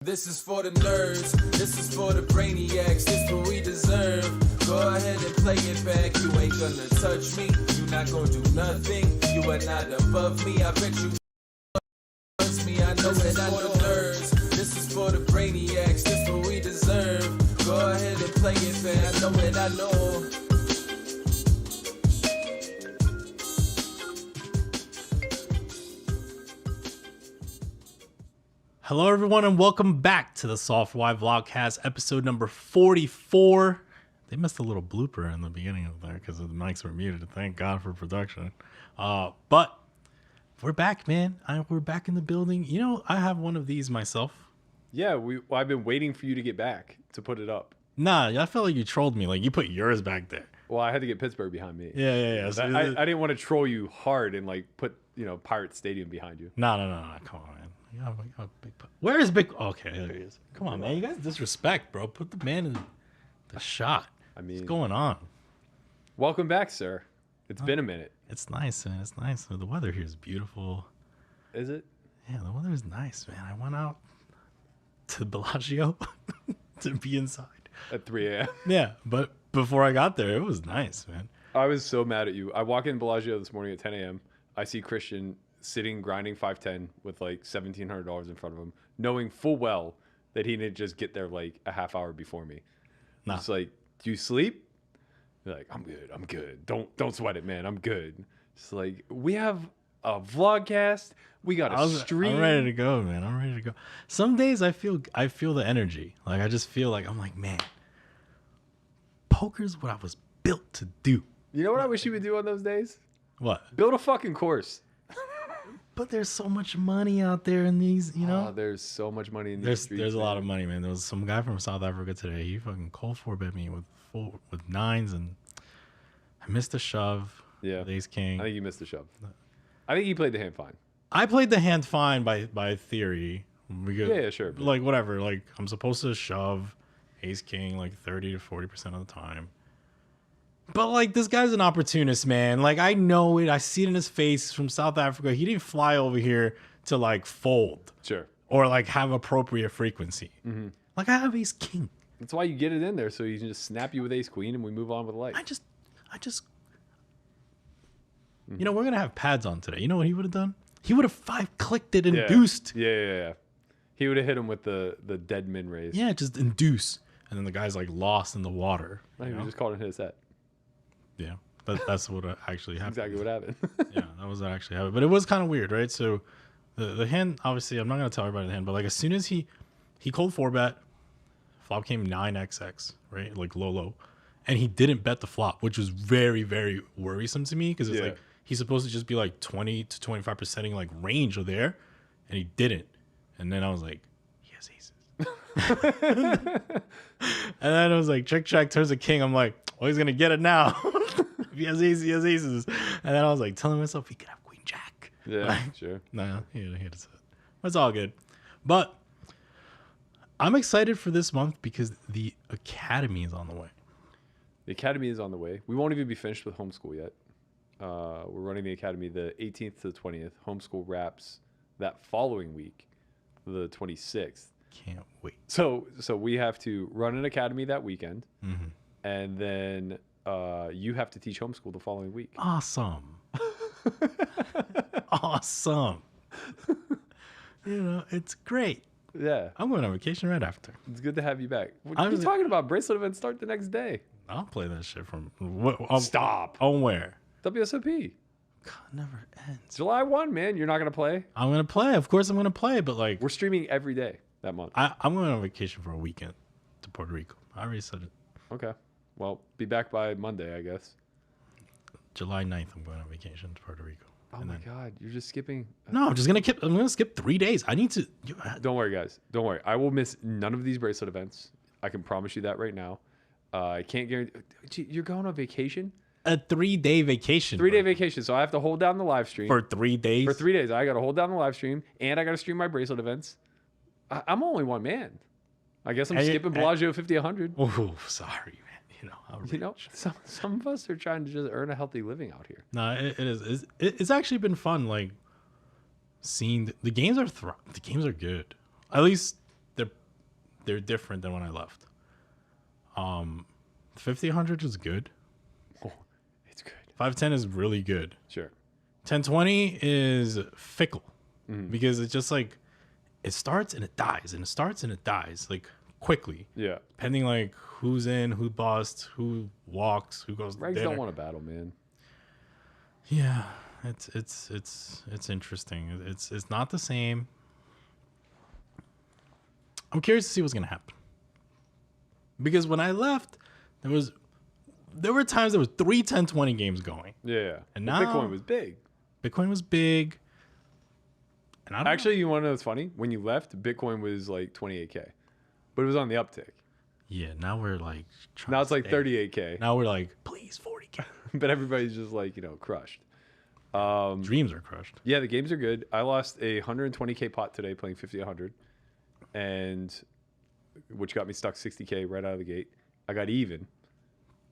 This is for the nerds, this is for the brainiacs, this what we deserve. Go ahead and play it back, you ain't gonna touch me, you not gonna do nothing, you are not above me, I bet you touch me, I know it, I know nerds. This is for the brainiacs, this what we deserve. Go ahead and play it back, I know it, I know. Hello, everyone, and welcome back to the S4Y VLOGCAST, episode number 44. They missed a little blooper in the beginning of there because the mics were muted. Thank God for production. But we're back, man. We're back in the building. You know, I have one of these myself. Yeah, I've been waiting for you to get back to put it up. Nah, I felt like you trolled me. Like, you put yours back there. Well, I had to get Pittsburgh behind me. Yeah. So I didn't want to troll you hard and like put, Pirate Stadium behind you. No. Come on, man. Where is Big? Okay, there he is. Come on, man. You guys disrespect, bro. Put the man in the shot. I mean, what's going on? Welcome back, sir. It's been a minute. It's nice, man. It's nice. The weather here is beautiful. Is it? Yeah, the weather is nice, man. I went out to Bellagio to be inside At 3 a.m. Yeah, but before I got there, it was nice, man. I was so mad at you. I walk in Bellagio this morning at 10 a.m. I see Christian sitting grinding 510 with like $1,700 in front of him, knowing full well that he didn't just get there like a half hour before me. Nah. It's like, do you sleep? You're like, I'm good. Don't sweat it, man. I'm good. It's like, we have a vlogcast. We got a stream. I'm ready to go, man. I'm ready to go. Some days I feel the energy. Like, I just feel like, I'm like, man, poker's what I was built to do. You know what I wish you would do on those days? What? Build a fucking course. But there's so much money out there in these, Oh, there's so much money in these streets. There's a lot of money, man. There was some guy from South Africa today. He fucking cold 4-bet me with nines, and I missed a shove. Yeah, with ace king. I think you missed the shove. I think you played the hand fine. I played the hand fine by theory. Yeah, sure. Like, whatever. Like, I'm supposed to shove ace king like 30 to 40% of the time. But, like, this guy's an opportunist, man. Like, I know it. I see it in his face. From South Africa. He didn't fly over here to, like, fold. Sure. Or, like, have appropriate frequency. Mm-hmm. Like, I have ace king. That's why you get it in there, so you can just snap you with ace queen and we move on with life. I just You know, we're going to have pads on today. You know what he would have done? He would have 5-clicked it, induced. Yeah. He would have hit him with the dead min raise. Yeah, just induce. And then the guy's, like, lost in the water. He just called and hit his head. Yeah, that's what actually happened. Exactly what happened. Yeah, that was what actually happened. But it was kind of weird, right? So the hand, obviously, I'm not going to tell everybody the hand, but like as soon as he called 4-bet, flop came 9XX, right? Like low. And he didn't bet the flop, which was very, very worrisome to me because it's like he's supposed to just be like 20 to 25% like range of there, and he didn't. And then I was like, he has aces. And then I was like, check, turns a king. I'm like, well, he's going to get it now. If he has aces. And then I was like telling myself he could have queen jack. Yeah, like, sure. No, he had it. It's all good. But I'm excited for this month because the academy is on the way. The academy is on the way. We won't even be finished with homeschool yet. We're running the academy the 18th to the 20th. Homeschool wraps that following week, the 26th. Can't wait. So we have to run an academy that weekend, Mm-hmm. and then you have to teach homeschool the following week. Awesome. Awesome. You know, it's great. Yeah. I'm going on vacation right after. It's good to have you back. What are you talking about? Bracelet events start the next day. I'll play that shit from... Stop. On where? WSOP. God, never ends. July 1, man. You're not going to play? I'm going to play. Of course I'm going to play, but like... We're streaming every day that month. I'm going on vacation for a weekend to Puerto Rico. I already said it. Okay. Well, be back by Monday, I guess. July 9th, I'm going on vacation to Puerto Rico. Oh my God, you're just skipping. No, I'm gonna skip 3 days. I need to. Don't worry, guys. Don't worry. I will miss none of these bracelet events. I can promise you that right now. I can't guarantee. You're going on vacation? A 3-day vacation. 3-day vacation. So I have to hold down the live stream for 3 days. For 3 days, I got to hold down the live stream, and I got to stream my bracelet events. I'm only one man. I guess I'm skipping Bellagio 50-100. Oh, sorry, man. Some of us are trying to just earn a healthy living out here. No, it is. It's actually been fun. Like seeing the games are good. At least they're they're different than when I left. 50-100 is good. Oh, it's good. 510 is really good. Sure. 1020 is fickle because it's just like it starts and it dies and it starts and it dies like quickly. Yeah. Depending like who's in, who busts, who walks, who goes to Regs dinner. don't want to battle, man. Yeah, it's interesting. It's not the same. I'm curious to see what's gonna happen because when I left, there were times there was 3 10-20 games going. Yeah. And But now Bitcoin was big. Bitcoin was big. And I don't Actually, you want to know what's funny? When you left, Bitcoin was like 28K, but it was on the uptick. Yeah, now we're like Now it's like stay. 38K, Now we're like, please 40K. but everybody's just like, crushed. Dreams are crushed. Yeah, the games are good. I lost a 120K pot today playing 50-100, and which got me stuck 60K right out of the gate. I got even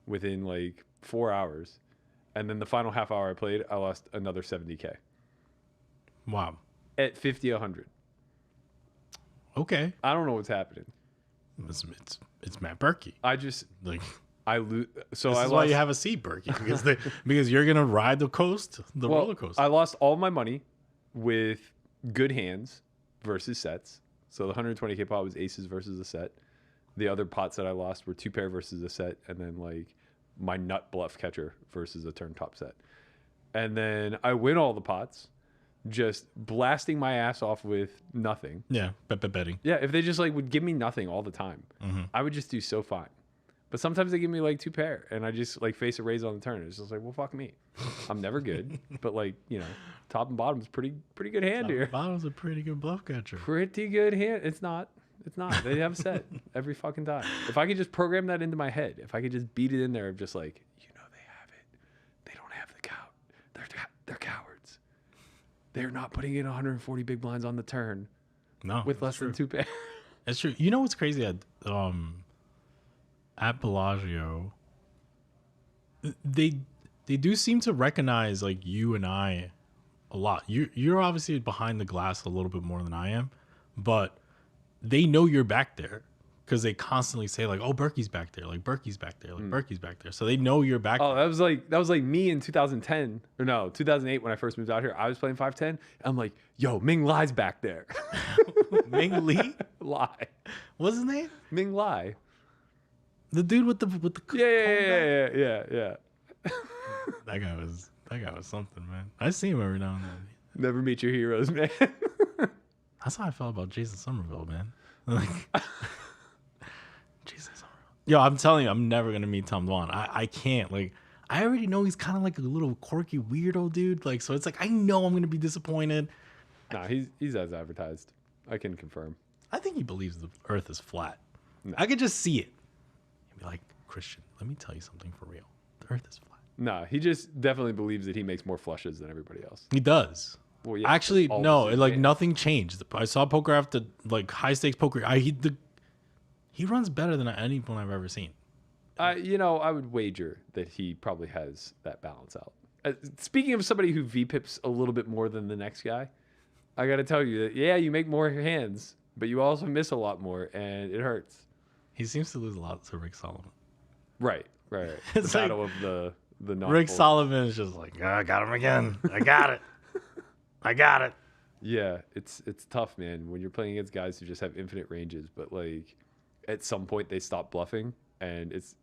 within like 4 hours, and then the final half hour I played, I lost another 70K Wow. at 50-100. Okay. I don't know what's happening. It's Matt Berkey. I just Like I lose. So this I is lost. why you have a seat, Berkey, because you're gonna ride the roller coaster. I lost all my money with good hands versus sets. So the 120K pot was aces versus a set. The other pots that I lost were 2-pair versus a set, and then like my nut bluff catcher versus a turn top set. And then I win all the pots, just blasting my ass off with nothing. Yeah, betting. Yeah, if they just like would give me nothing all the time, I would just do so fine. But sometimes they give me like 2-pair, and I just like face a raise on the turn. It's just like, well, fuck me. I'm never good, but like top and bottom is pretty good hand here. Bottom's a pretty good bluff catcher. Pretty good hand. It's not. They have set every fucking time. If I could just program that into my head, if I could just beat it in there of just like, they have it. They don't have the cow. They're cowards. They're not putting in 140 big blinds on the turn No, with less than 2 pair. That's true. You know what's crazy? At Bellagio, they do seem to recognize like you and I a lot. You're obviously behind the glass a little bit more than I am, but they know you're back there because they constantly say like, "Oh, Berkey's back there," like Berkey's back there, like Berkey's back there. So they know you're back. Oh, that was like me in 2010 or no 2008 when I first moved out here. I was playing 510. I'm like, "Yo, Ming Lai's back there." Ming Lee, Lai. what's his name? Ming Lai. The dude with the Yeah. That guy was something, man. I see him every now and then. Never meet your heroes, man. That's how I felt about Jason Somerville, man. Like, Jason Somerville. Yo, I'm telling you, I'm never gonna meet Tom Dwan. I can't. Like, I already know he's kind of like a little quirky weirdo dude. Like, so it's like I know I'm gonna be disappointed. Nah, he's as advertised. I can confirm. I think he believes the Earth is flat. No. I could just see it. He'd be like, Christian, let me tell you something for real. The Earth is flat. Nah, he just definitely believes that he makes more flushes than everybody else. He does. Well, yeah, Actually, all no. the same Like hand. nothing changed. I saw poker after like high stakes poker. He runs better than anyone I've ever seen. I would wager that he probably has that balance out. Speaking of somebody who VPips a little bit more than the next guy, I got to tell you that, yeah, you make more hands, but you also miss a lot more, and it hurts. He seems to lose a lot to Rick Solomon. Right. The It's like- battle of the non Rick Solomon is just like, I got him again. I got it. I got it. Yeah, it's tough, man, when you're playing against guys who just have infinite ranges, but like at some point they stop bluffing, and it's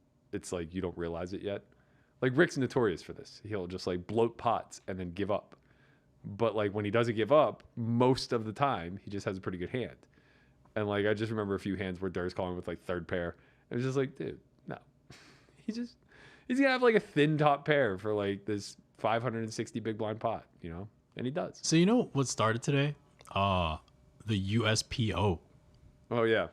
like you don't realize it yet. Like Rick's notorious for this. He'll just like bloat pots and then give up. But like when he doesn't give up, most of the time he just has a pretty good hand. And like I just remember a few hands where Durr's calling with like 3rd pair. It was just like, dude, no. He's gonna have like a thin top pair for like this 560 big blind pot, and he does. So you know what started today? The USPO. Oh yeah,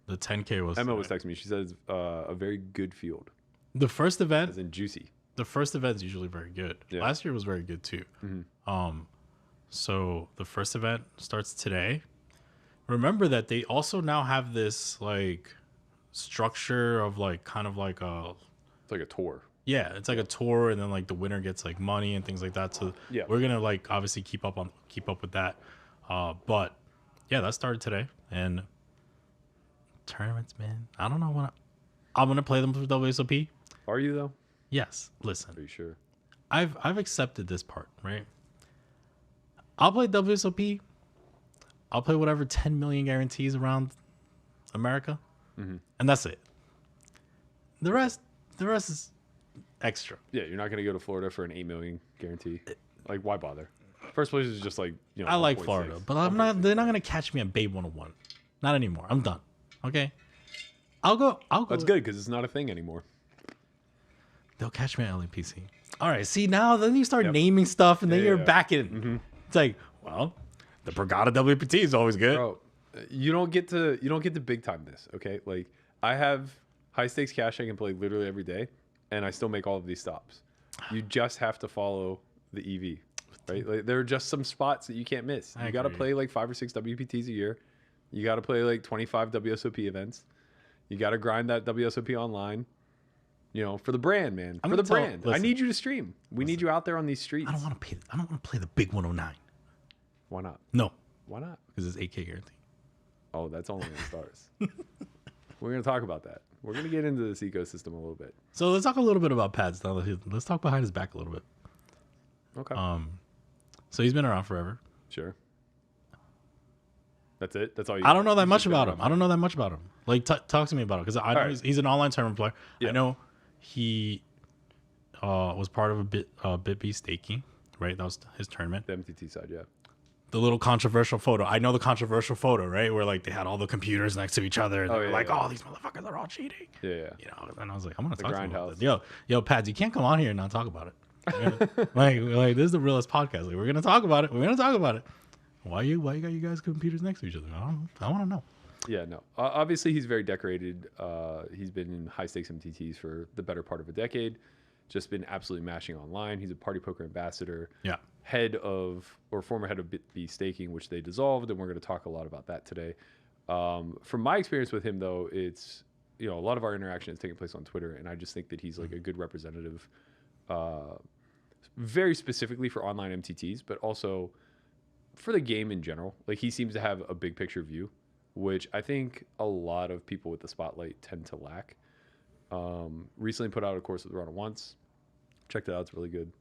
The 10K was Emma today. was texting me. She says a very good field, The first event. as in juicy. The first event's usually very good. Yeah. Last year was very good too. So the first event starts today. Remember that they also now have this like structure of like kind of like a It's like a tour. yeah, it's like a tour, and then like the winner gets like money and things like that. So Yeah. we're gonna like obviously keep up with that. But yeah, that started today, and tournaments, man. I don't know when I'm gonna play them for WSOP. Are you though? Yes. Listen, Are you sure? I've accepted this part, right? I'll play WSOP. I'll play whatever 10 million guarantees around America, and that's it. The rest is extra. Yeah, you're not gonna go to Florida for an 8 million guarantee. Like, why bother? First place is just like, you know. I like 1.6. Florida, but I'm not. They're not gonna catch me at Babe 101. Not anymore. I'm done. Okay. I'll go. That's good because it's not a thing anymore. They'll catch me at LAPC. All right. See, now then you start naming stuff, and then you're back in. It's like, well, the Brigada WPT is always good. Bro, you don't get to big time this, okay? Like, I have high stakes cash I can play literally every day, and I still make all of these stops. You just have to follow the EV, right? Like, there are just some spots that you can't miss. You got to play like 5 or 6 WPTs a year. You got to play like 25 WSOP events. You got to grind that WSOP online. You know, for the brand, man. For the brand. I need you to stream. We need you out there on these streets. I don't want to play the big 109. Why not? No, Why not? because it's 8K guarantee. Oh, that's only in stars. We're going to talk about that. We're going to get into this ecosystem a little bit. So let's talk a little bit about Pads. Now let's talk behind his back a little bit. Okay. So he's been around forever. Sure. That's it? That's all you I don't know that much about him. I don't know that much about him. Like, talk to me about him, because I know he's an online tournament player. Yeah. I know he was part of a BitB staking, right? That was his tournament. The MTT side, yeah. The little controversial photo. I know the controversial photo, right? Where like they had all the computers next to each other, and they were like, "Oh, these motherfuckers are all cheating." Yeah, yeah. You know, and I was like, "I'm gonna talk to him about grindhouse. this." Yo, Pads, you can't come on here and not talk about it. like this is the realest podcast. Like, we're gonna talk about it. We're gonna talk about it. Why you got you guys computers next to each other? I don't know. I want to know. Yeah, no. Obviously, he's very decorated. He's been in high stakes MTTs for the better part of a decade. Just been absolutely mashing online. He's a party poker ambassador. Yeah. Former head of BitB staking, which they dissolved, and we're going to talk a lot about that today. From my experience with him, though, it's, you know, a lot of our interaction is taking place on Twitter, and I just think that he's like a good representative, very specifically for online MTTs, but also for the game in general. Like, he seems to have a big picture view, which I think a lot of people with the spotlight tend to lack. Recently put out a course with Run It Once. Checked it out. It's really good.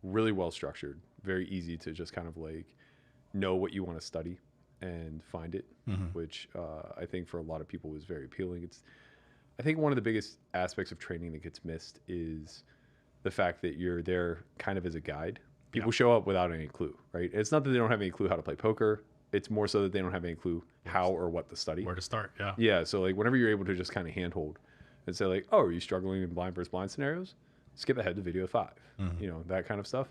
Really well structured. Very easy to just kind of like know what you want to study and find it, which I think for a lot of people was very appealing. I think one of the biggest aspects of training that gets missed is the fact that you're there kind of as a guide. People show up without any clue, right? It's not that they don't have any clue how to play poker. It's more so that they don't have any clue how or what to study. Where to start, yeah. Yeah, so like whenever you're able to just kind of handhold and say like, oh, are you struggling in blind versus blind scenarios? Skip ahead to video 5. You know, that kind of stuff.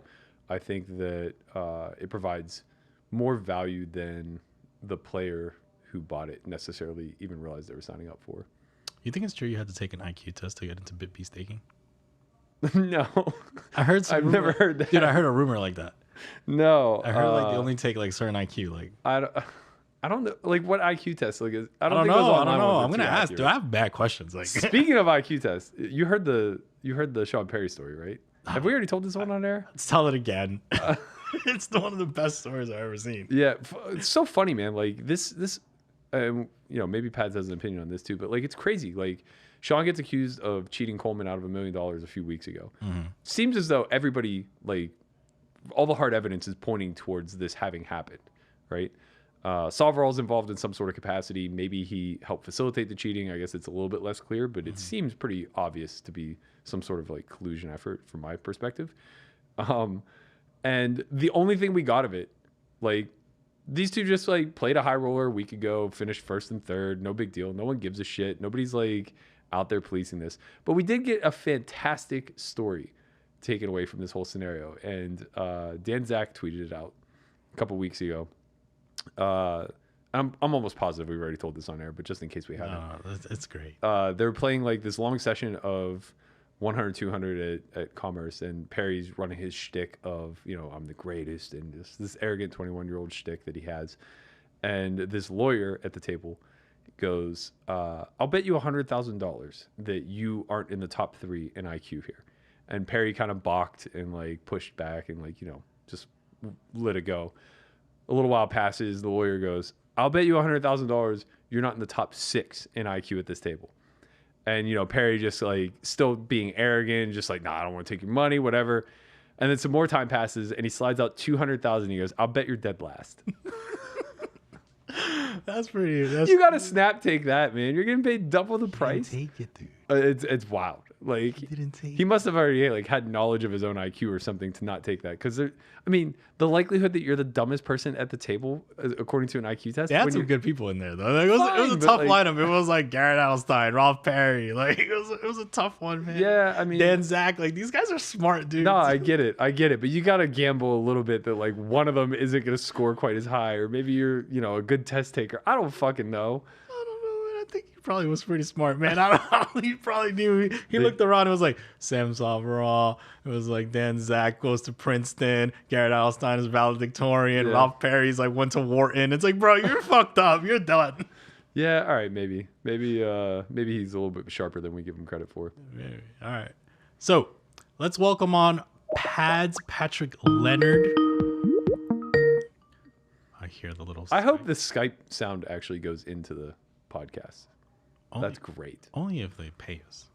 I think that it provides more value than the player who bought it necessarily even realized they were signing up for. You think it's true you had to take an IQ test to get into BitB staking? No. I heard some I've rumor. never heard that. Dude, I heard a rumor like that. No. I heard like they only take like certain IQ. Like, I don't know, like what IQ test like is. I don't know. I'm gonna ask. Accurate. Do I have bad questions? Like, Speaking of IQ tests, you heard the Sean Perry story, right? Have we already told this one on air? let's tell it again. It's one of the best stories I've ever seen. Yeah, it's so funny, man. Like this, you know, maybe Pads has an opinion on this too, but like it's crazy. Like Sean gets accused of cheating Coleman out of $1 million a few weeks ago. Seems as though everybody, like, all the hard evidence is pointing towards this having happened, right? Solverall's involved in some sort of capacity. Maybe he helped facilitate the cheating. I guess it's a little bit less clear, but it seems pretty obvious to be some sort of like collusion effort from my perspective. And the only thing we got of it, like, these two just like played a high roller a week ago, finished first and third, no big deal. No one gives a shit. Nobody's like out there policing this. But we did get a fantastic story taken away from this whole scenario. And Dan Zach tweeted it out a couple weeks ago. I'm almost positive we've already told this on air, but just in case we haven't. It's great. They were playing like this long session of 100, 200 at Commerce, and Perry's running his shtick of, you know, I'm the greatest, and this arrogant 21-year-old shtick that he has. And this lawyer at the table goes, I'll bet you $100,000 that you aren't in the top 3 in IQ here. And Perry kind of balked and like pushed back and like, you know, just let it go. A little while passes. The lawyer goes, I'll bet you $100,000 you're not in the top 6 in IQ at this table. And, you know, Perry just like still being arrogant, just like, nah, I don't want to take your money, whatever. And then some more time passes and he slides out 200,000. He goes, I'll bet you're dead last. That's pretty. You got to snap take that, man. You're getting paid double the price. Take it, dude. It's wild. Like Didn't take he must have already like had knowledge of his own IQ or something to not take that. Because I mean, the likelihood that you're the dumbest person at the table, according to an IQ test, They had when some you're- good people in there though. Like, it was Fine, a but, tough like- lineup. It was like Garrett Alstein, Rolf Perry. Like it was a tough one, man. Yeah, I mean, Dan Zach. Like these guys are smart dudes. no, I get it, but you got to gamble a little bit that like one of them isn't going to score quite as high, or maybe you're, you know, a good test taker. I don't fucking know. I don't know, man. I think he probably was pretty smart, man. I don't know. He probably knew. He looked around and was like, Sam Salvarall. It was like Dan Zach goes to Princeton. Garrett Alstein is valedictorian. Yeah. Ralph Perry's like went to Wharton. It's like, bro, you're fucked up. You're done. Yeah, all right, maybe he's a little bit sharper than we give him credit for. Maybe. All right. So let's welcome on Patrick Leonard. I hear the little. I hope the Skype sound actually goes into the podcast. Only, That's great. only if they pay us.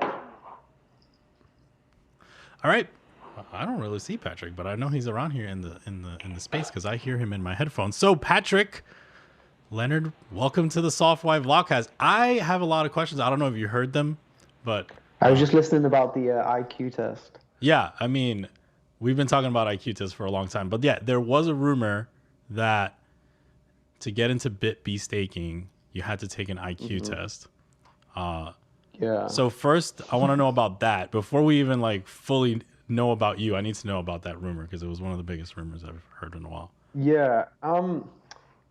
All right. I don't really see Patrick, but I know he's around here in the space because I hear him in my headphones. So Patrick Leonard, welcome to the S4Y VLOGCAST. I have a lot of questions. I don't know if you heard them, but I was just listening about the IQ test. yeah, I mean, we've been talking about IQ tests for a long time, but yeah, there was a rumor that to get into BitB staking, you had to take an IQ test. Yeah. So first, I want to know about that. Before we even like fully know about you, I need to know about that rumor because it was one of the biggest rumors I've heard in a while. Yeah.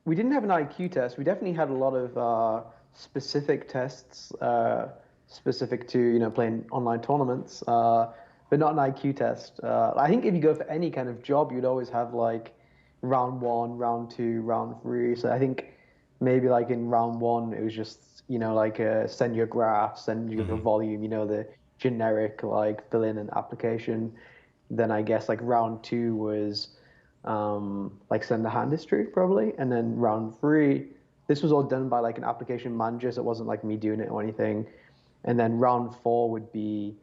We didn't have an IQ test. We definitely had a lot of specific tests specific to, you know, playing online tournaments, but not an IQ test. I think if you go for any kind of job, you'd always have like round 1, round 2, round 3. So I think maybe like in round 1, it was just, you know, like send your graph, send your volume, you know, the generic like fill in an application. Then I guess like round 2 was like send the hand history probably. And then round 3, this was all done by like an application manager, so it wasn't like me doing it or anything. And then round 4 would be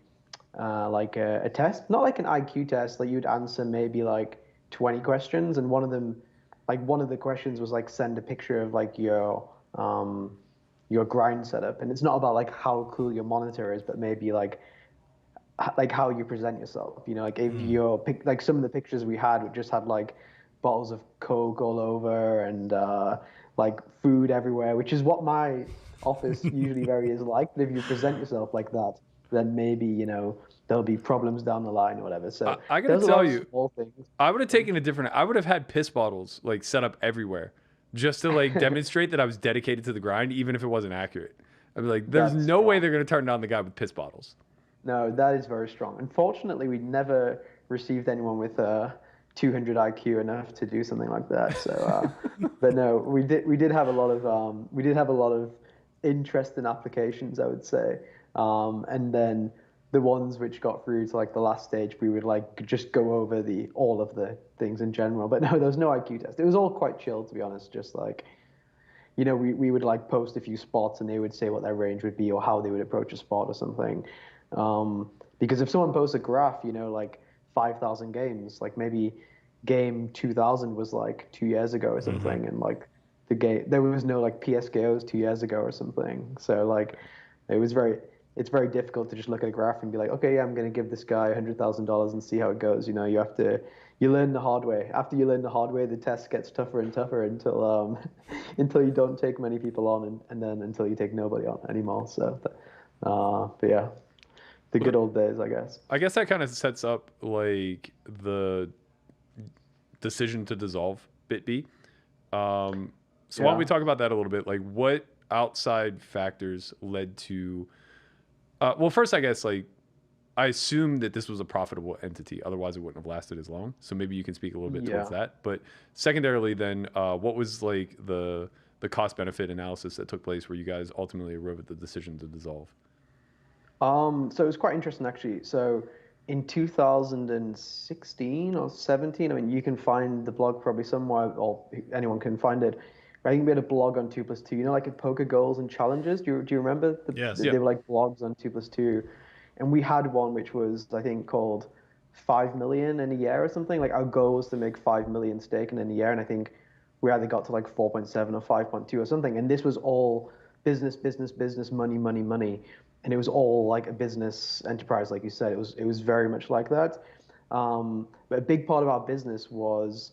like a test, not like an IQ test. Like you'd answer maybe like 20 questions, and one of the questions was like send a picture of like your grind setup, and it's not about like how cool your monitor is, but maybe like how you present yourself. You know, like if you're like some of the pictures we had would just have like bottles of Coke all over and like food everywhere, which is what my office usually very is like. But if you present yourself like that, then maybe, you know, there'll be problems down the line or whatever. So I gotta there's a tell lot of you, small things. I would have taken a different. I would have had piss bottles like set up everywhere, just to like demonstrate that I was dedicated to the grind, even if it wasn't accurate. I'd be like, "There's That's no way strong. they're gonna turn down the guy with piss bottles." No, that is very strong. Unfortunately, we never received anyone with 200 IQ enough to do something like that. So, but no, we did have a lot of interesting applications, I would say. And then the ones which got through to like the last stage, we would like just go over all of the things in general. But no, there was no IQ test. It was all quite chill, to be honest. Just like, you know, we would like post a few spots and they would say what their range would be or how they would approach a spot or something. Because if someone posts a graph, you know, like 5,000 games, like maybe game 2000 was like 2 years ago or something, and like there was no like PSKOs 2 years ago or something. So like it's very difficult to just look at a graph and be like, okay, yeah, I'm going to give this guy $100,000 and see how it goes. You know, you learn the hard way. After you learn the hard way, the test gets tougher and tougher until you don't take many people on, and then until you take nobody on anymore. So, but yeah, the good old days, I guess. I guess that kind of sets up like the decision to dissolve BitB. So why don't we talk about that a little bit? Like, what outside factors led to? Well, first, I guess like I assume that this was a profitable entity. Otherwise, it wouldn't have lasted as long. So maybe you can speak a little bit towards that. But secondarily, then, what was like the cost benefit analysis that took place where you guys ultimately arrived at the decision to dissolve? So it was quite interesting, actually. So in 2016 or 17. I mean, you can find the blog probably somewhere, or anyone can find it. I think we had a blog on 2+2. You know, like at poker goals and challenges. Do you remember? Yes. They were like blogs on 2+2, and we had one which was, I think, called 5 million in a year or something. Like our goal was to make 5 million staking in a year, and I think we either got to like 4.7 or 5.2 or something. And this was all business, business, business, money, money, money, and it was all like a business enterprise, like you said. It was very much like that. But a big part of our business was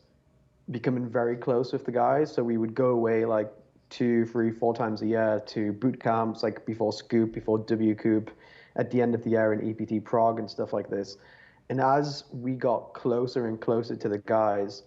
becoming very close with the guys. So we would go away like 2, 3, 4 times a year to boot camps, like before Scoop, before W Coop, at the end of the year in EPT Prague and stuff like this. And as we got closer and closer to the guys,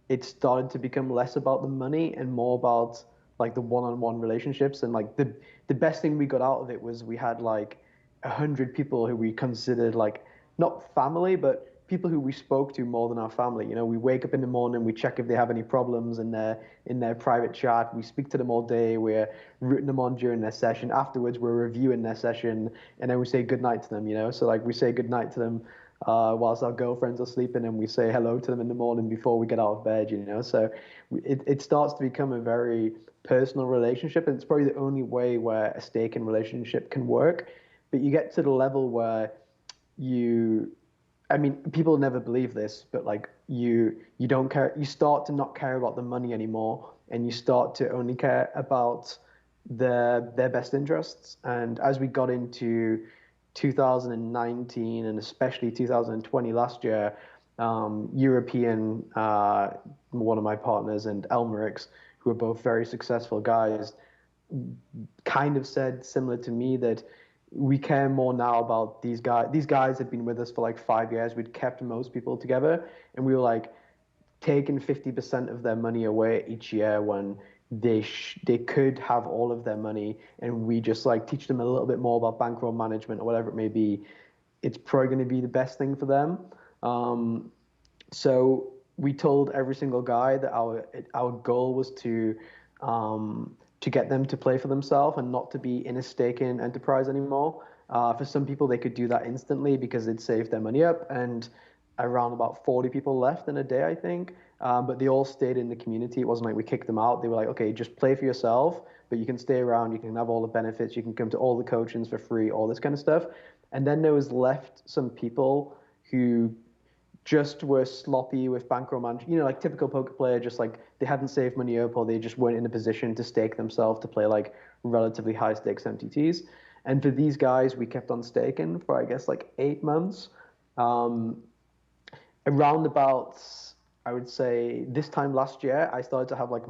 it started to become less about the money and more about like the one-on-one relationships. And like the best thing we got out of it was we had like 100 people who we considered like not family, but people who we spoke to more than our family. You know, we wake up in the morning, we check if they have any problems in their private chat. We speak to them all day. We're rooting them on during their session. Afterwards, we're reviewing their session, and then we say goodnight to them. You know, so like we say goodnight to them whilst our girlfriends are sleeping, and we say hello to them in the morning before we get out of bed. You know, so it starts to become a very personal relationship, and it's probably the only way where a staking relationship can work. But you get to the level where I mean, people never believe this, but like you don't care. You start to not care about the money anymore, and you start to only care about their best interests. And as we got into 2019 and especially 2020 last year, European, one of my partners, and Elmerix, who are both very successful guys, kind of said similar to me that we care more now about these guys. These guys had been with us for like 5 years. We'd kept most people together, and we were like taking 50% of their money away each year when they could have all of their money, and we just like teach them a little bit more about bankroll management or whatever it may be. It's probably going to be the best thing for them. So we told every single guy that our goal was to get them to play for themselves and not to be in a staking enterprise anymore. For some people, they could do that instantly because they'd save their money up, and around about 40 people left in a day, I think. But they all stayed in the community. It wasn't like we kicked them out. They were like, okay, just play for yourself, but you can stay around. You can have all the benefits. You can come to all the coachings for free, all this kind of stuff. And then there was left some people who just were sloppy with bankroll management, you know, like typical poker player, just like they hadn't saved money up, or they just weren't in a position to stake themselves to play like relatively high stakes MTTs. And for these guys, we kept on staking for, I guess, like 8 months. Around about, I would say this time last year, I started to have like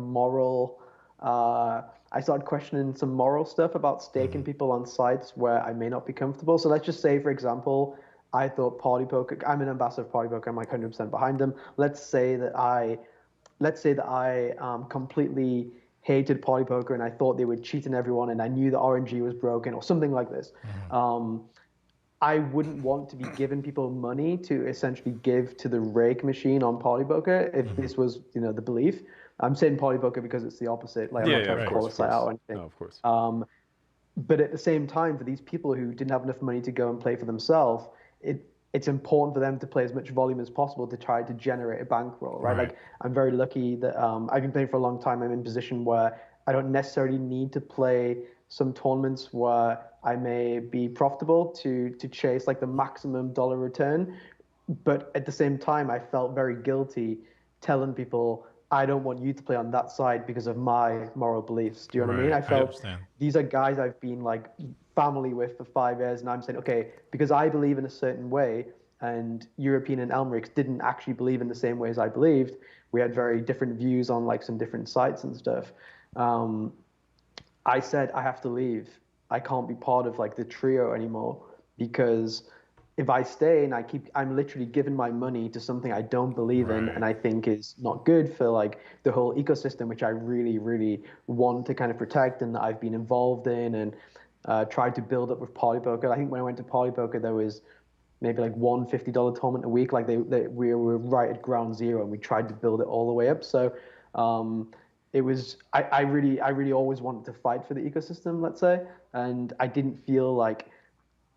I started questioning some moral stuff about staking people on sites where I may not be comfortable. So let's just say, for example, I thought Party Poker, I'm an ambassador of Party Poker, I'm like 100% behind them. Let's say that I completely hated Party Poker and I thought they were cheating everyone and I knew the RNG was broken or something like this. I wouldn't want to be giving people money to essentially give to the rake machine on Party Poker if this was, you know, the belief. I'm saying Party Poker because it's the opposite. Like, I'm not trying to call a site out or anything. No, of course. But at the same time, for these people who didn't have enough money to go and play for themselves, it's important for them to play as much volume as possible to try to generate a bankroll, right? Like, I'm very lucky that I've been playing for a long time. I'm in a position where I don't necessarily need to play some tournaments where I may be profitable to chase like the maximum dollar return. But at the same time, I felt very guilty telling people, I don't want you to play on that side because of my moral beliefs. Do you know what I mean? I felt these are guys I've been like family with for 5 years, and I'm saying, okay, because I believe in a certain way, and European and Elmerix didn't actually believe in the same way as I believed. We had very different views on like some different sites and stuff. I said, I have to leave. I can't be part of like the trio anymore, because if I stay and I'm literally giving my money to something I don't believe in and I think is not good for like the whole ecosystem, which I really, really want to kind of protect and that I've been involved in and tried to build up with Party Poker. I think when I went to Party Poker, there was maybe like one $50 tournament a week. Like we were right at ground zero and we tried to build it all the way up. So it was, I really always wanted to fight for the ecosystem, let's say. And I didn't feel like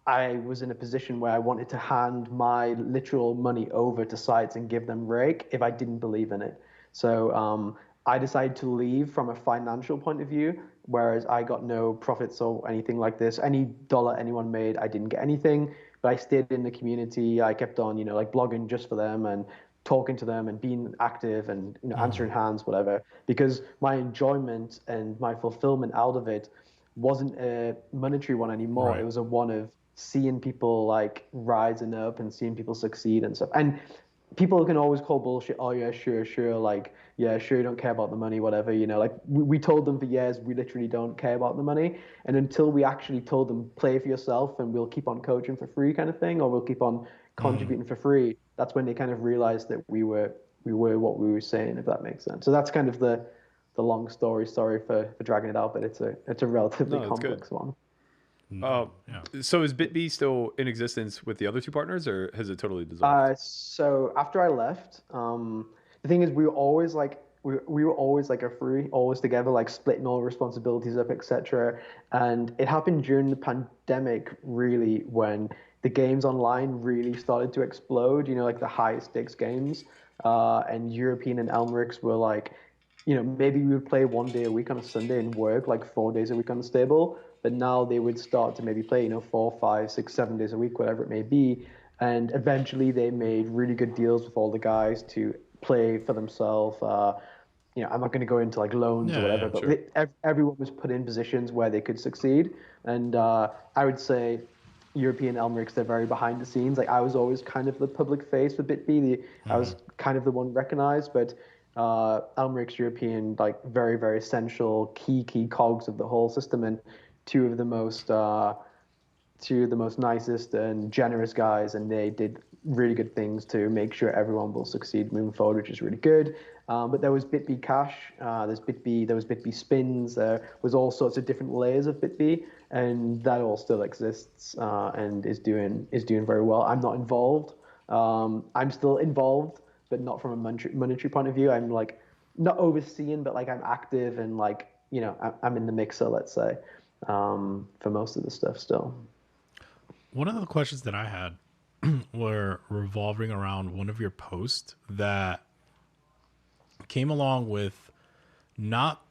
I was in a position where I wanted to hand my literal money over to sites and give them rake if I didn't believe in it. So I decided to leave from a financial point of view, whereas I got no profits or anything like this. Any dollar anyone made, I didn't get anything, but I stayed in the community. I kept on, like blogging just for them and talking to them and being active and, answering hands, whatever, because my enjoyment and my fulfillment out of it wasn't a monetary one anymore. Right. It was a one of seeing people like rising up and seeing people succeed and stuff. And people can always call bullshit. Oh yeah, sure. Like, yeah, sure, you don't care about the money, whatever. Like we told them for years, we literally don't care about the money. And until we actually told them, play for yourself and we'll keep on coaching for free kind of thing, or we'll keep on contributing for free. That's when they kind of realized that we were what we were saying, if that makes sense. So that's kind of the long story. Sorry for dragging it out, but it's a relatively complex one. So is BitB still in existence with the other two partners, or has it totally dissolved? So after I left, the thing is, we were always like a free, always together, like splitting all responsibilities up, etc. And it happened during the pandemic, really, when the games online really started to explode. Like the high stakes games, and European and Elmerix were like, maybe we would play 1 day a week on a Sunday and work like 4 days a week on the stable. But now they would start to maybe play, 4, 5, 6, 7 days a week, whatever it may be. And eventually they made really good deals with all the guys to play for themselves. I'm not going to go into like loans or whatever, but sure. Everyone was put in positions where they could succeed. And I would say European Elmerix, they're very behind the scenes. Like I was always kind of the public face for BitB. I was kind of the one recognized, but Elmerix European, like very, very essential key cogs of the whole system, and two of the most nicest and generous guys, and they did really good things to make sure everyone will succeed moving forward, which is really good. But there was BitB Cash, there was BitB Spins, there was all sorts of different layers of BitB, and that all still exists and is doing very well. I'm not involved. I'm still involved, but not from a monetary point of view. I'm like not overseeing, but like I'm active and like I'm in the mixer, let's say, for most of the stuff still. One of the questions that I had were revolving around one of your posts that came along with, not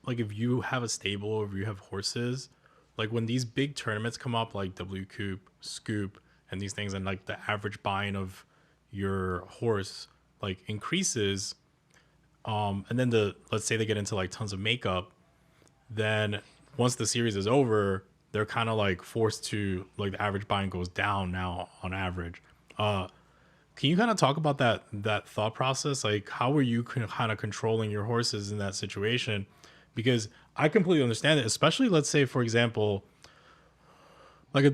like if you have a stable or if you have horses, like when these big tournaments come up like W Coop, Scoop, and these things, and like the average buying of your horse like increases, and then let's say they get into like tons of makeup, then once the series is over, they're kind of like forced to, like the average buying goes down now on average. Can you kind of talk about that thought process? Like how were you kind of controlling your horses in that situation? Because I completely understand it, especially let's say, for example, like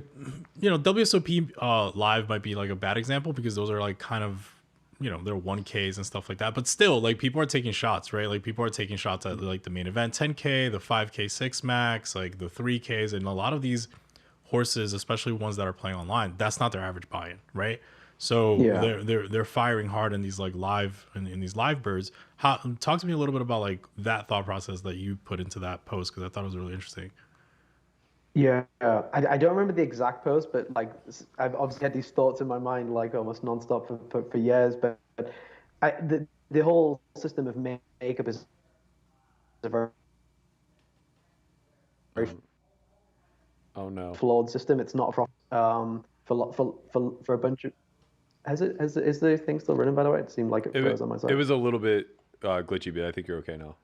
WSOP live might be like a bad example because those are like kind of, they're 1Ks and stuff like that. But still, like people are taking shots, right? Like people are taking shots at like the main event 10K, the 5K 6 max, like the 3Ks. And a lot of these horses, especially ones that are playing online, that's not their average buy-in, right? So they're firing hard in these like live in these live birds. Talk to me a little bit about like that thought process that you put into that post, because I thought it was really interesting. Yeah, I don't remember the exact post, but like I've obviously had these thoughts in my mind like almost nonstop for years. But the whole system of makeup is a very flawed system. It's not for a bunch of. Is the thing still running, by the way? It seemed like it froze on my side. It was a little bit glitchy, but I think you're okay now.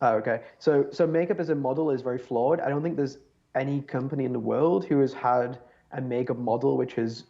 Oh, okay. So makeup as a model is very flawed. I don't think there's any company in the world who has had a makeup model which is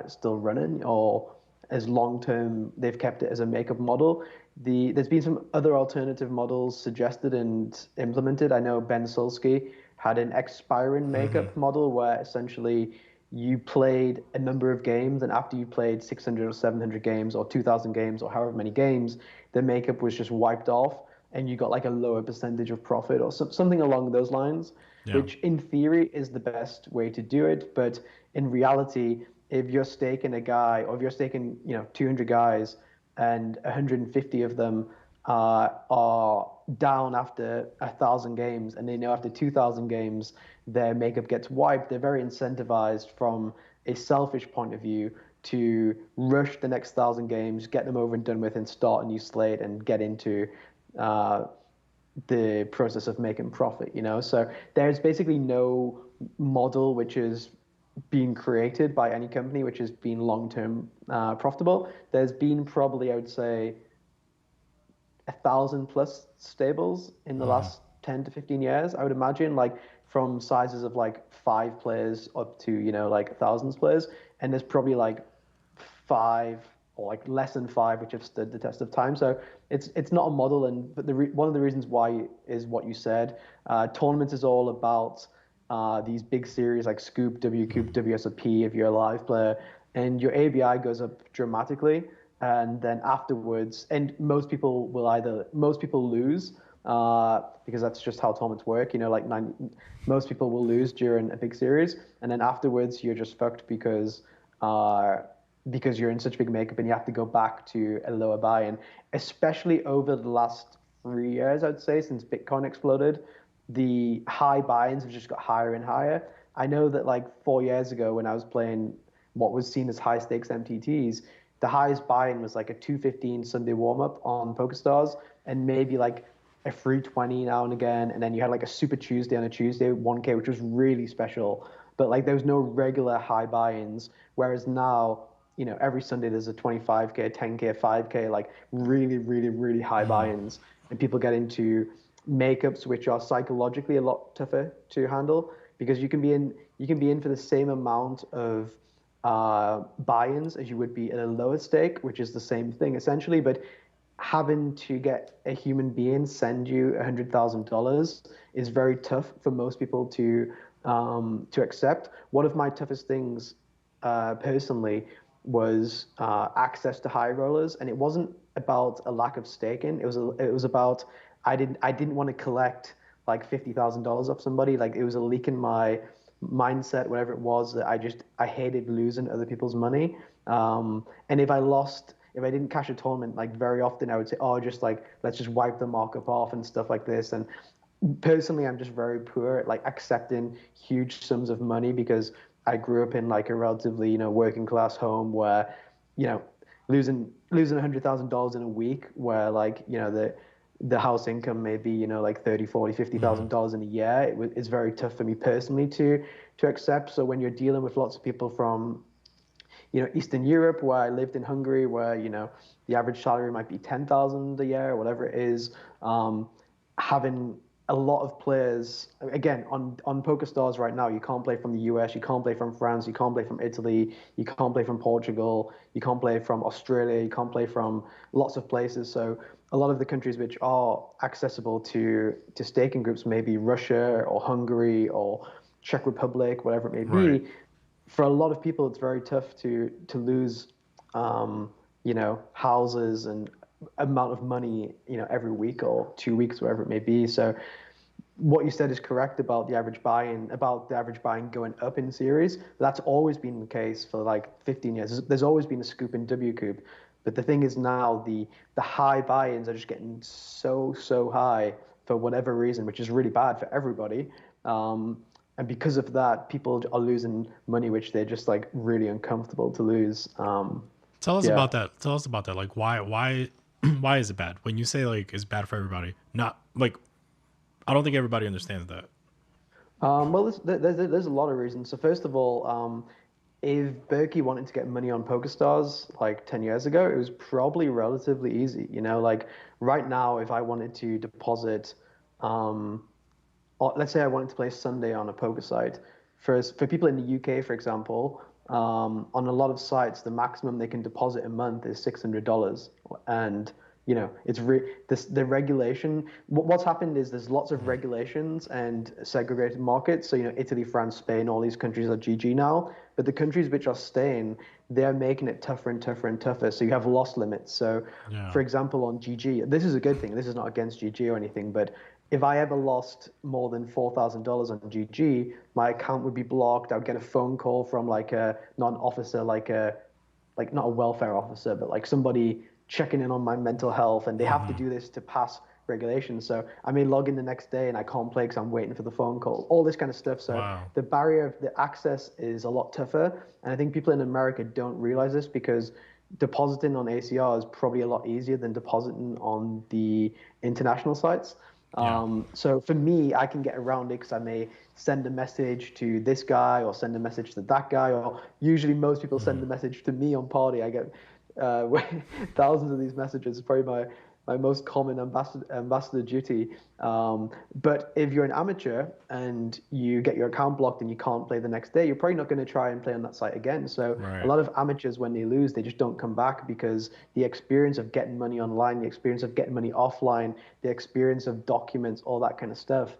still running, or as long-term they've kept it as a makeup model. There's been some other alternative models suggested and implemented. I know Ben Sulsky had an expiring makeup model where essentially you played a number of games, and after you played 600 or 700 games or 2,000 games or however many games, the makeup was just wiped off, and you got like a lower percentage of profit or something along those lines, which in theory is the best way to do it. But in reality, if you're staking a guy, or if you're staking 200 guys and 150 of them are down after 1,000 games, and they know after 2,000 games their makeup gets wiped, they're very incentivized from a selfish point of view to rush the next 1,000 games, get them over and done with, and start a new slate and get into uh, the process of making profit. So there's basically no model which is being created by any company which has been long-term profitable. There's been probably, I would say, 1,000 plus stables in the last 10 to 15 years, I would imagine, like from sizes of like 5 players up to, like thousands players. And there's probably like 5 or like less than 5 which have stood the test of time. So it's not a model. But one of the reasons why is what you said. Tournaments is all about these big series like Scoop, W Coop, WSOP if you're a live player, and your ABI goes up dramatically. And then afterwards, and most people lose because that's just how tournaments work. Most people will lose during a big series, and then afterwards you're just fucked because you're in such big makeup and you have to go back to a lower buy-in. Especially over the last 3 years, I'd say, since Bitcoin exploded, the high buy-ins have just got higher and higher. I know that like 4 years ago when I was playing what was seen as high stakes MTTs, the highest buy-in was like a 215 Sunday warm-up on PokerStars, and maybe like a 320 now and again. And then you had like a Super Tuesday on a Tuesday, 1K, which was really special. But like there was no regular high buy-ins. Whereas now, every Sunday there's a 25K, 10K, 5K, like really, really, really high buy-ins. And people get into makeups which are psychologically a lot tougher to handle, because you can be in for the same amount of buy-ins as you would be at a lower stake, which is the same thing essentially, but having to get a human being send you $100,000 is very tough for most people to accept. One of my toughest things personally was access to high rollers, and it wasn't about a lack of staking. It was about I didn't want to collect like $50,000 off somebody. Like it was a leak in my mindset, whatever it was, that I hated losing other people's money. And if I didn't cash a tournament, like very often I would say, oh, just like, let's just wipe the markup off and stuff like this. And personally, I'm just very poor at like accepting huge sums of money, because I grew up in like a relatively, working class home where, losing $100,000 in a week, where like, the house income may be, like 30, 40, $50,000 in a year. It's very tough for me personally to accept. So when you're dealing with lots of people from, Eastern Europe, where I lived in Hungary, where, the average salary might be 10,000 a year or whatever it is, having a lot of players, again, on PokerStars right now, you can't play from the US, you can't play from France, you can't play from Italy, you can't play from Portugal, you can't play from Australia, you can't play from lots of places. So a lot of the countries which are accessible to staking groups, maybe Russia or Hungary or Czech Republic, whatever it may be. Right. For a lot of people, it's very tough to lose, houses and amount of money, every week or 2 weeks, whatever it may be. So what you said is correct about the average buy-in going up in series. That's always been the case for like 15 years. There's always been a scoop in W Coop. But the thing is now the high buy-ins are just getting so high for whatever reason, which is really bad for everybody. And because of that, people are losing money, which they're just like really uncomfortable to lose. Tell us about that. Tell us about that. Like why why is it bad? When you say like it's bad for everybody, not like, I don't think everybody understands that. Well, there's a lot of reasons. So first of all, if Berkey wanted to get money on PokerStars like 10 years ago, it was probably relatively easy. Like right now, if I wanted to deposit, let's say I wanted to play Sunday on a poker site, for people in the UK, for example, on a lot of sites, the maximum they can deposit a month is $600, and it's the regulation. What's happened is there's lots of regulations and segregated markets. So Italy, France, Spain, all these countries are GG now, but the countries which are staying, they're making it tougher and tougher and tougher. So you have loss limits. So, for example, on GG, this is a good thing. This is not against GG or anything, but if I ever lost more than $4,000 on GG, my account would be blocked. I would get a phone call from like not an officer, like not a welfare officer, but like somebody checking in on my mental health, and they have to do this to pass regulations. So I may log in the next day and I can't play because I'm waiting for the phone call, all this kind of stuff. So the barrier of the access is a lot tougher. And I think people in America don't realize this, because depositing on ACR is probably a lot easier than depositing on the international sites. So for me, I can get around it because I may send a message to this guy or send a message to that guy, or usually most people send a message to me on Party. I get thousands of these messages. It's probably my most common ambassador duty. But if you're an amateur and you get your account blocked and you can't play the next day, you're probably not going to try and play on that site again. So a lot of amateurs, when they lose, they just don't come back, because the experience of getting money online, the experience of getting money offline, the experience of documents, all that kind of stuff,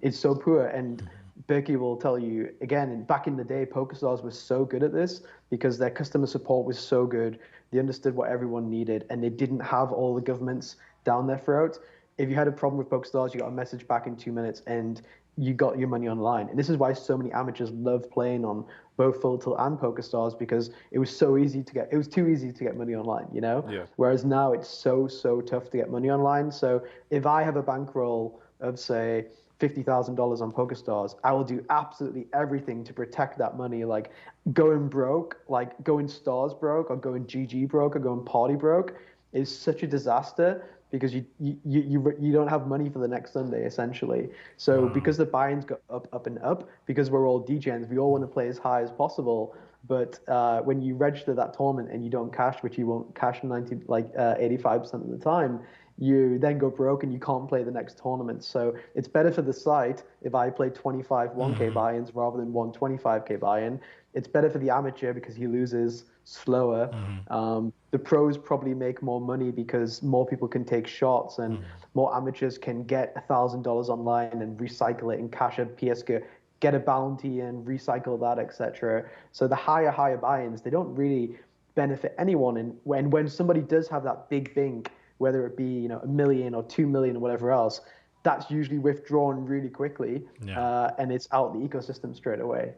is so poor. And Berkey will tell you, again, back in the day, PokerStars was so good at this because their customer support was so good. They understood what everyone needed, and they didn't have all the governments down their throat. If you had a problem with PokerStars, you got a message back in 2 minutes and you got your money online. And this is why so many amateurs love playing on both Full Tilt and PokerStars, because it was so easy to get, it was too easy to get money online, you know? Yeah. Whereas now it's so tough to get money online. So if I have a bankroll of, say, $50,000 on PokerStars, I will do absolutely everything to protect that money. Like going broke, like going stars broke, or going GG broke, or going party broke is such a disaster, because you don't have money for the next Sunday, essentially. So because the buy-ins go up and up, because we're all degens, we all want to play as high as possible. But when you register that tournament and you don't cash, which you won't cash 85% of the time, you then go broke and you can't play the next tournament. So it's better for the site if I play 25 1K buy-ins rather than one 25K buy-in. It's better for the amateur because he loses slower. The pros probably make more money because more people can take shots, and more amateurs can get $1,000 online and recycle it and cash a PSK, get a bounty and recycle that, etc. So the higher buy-ins, they don't really benefit anyone. And when somebody does have that big bink, whether it be $1 million or 2 million or whatever else, that's usually withdrawn really quickly, and it's out the ecosystem straight away.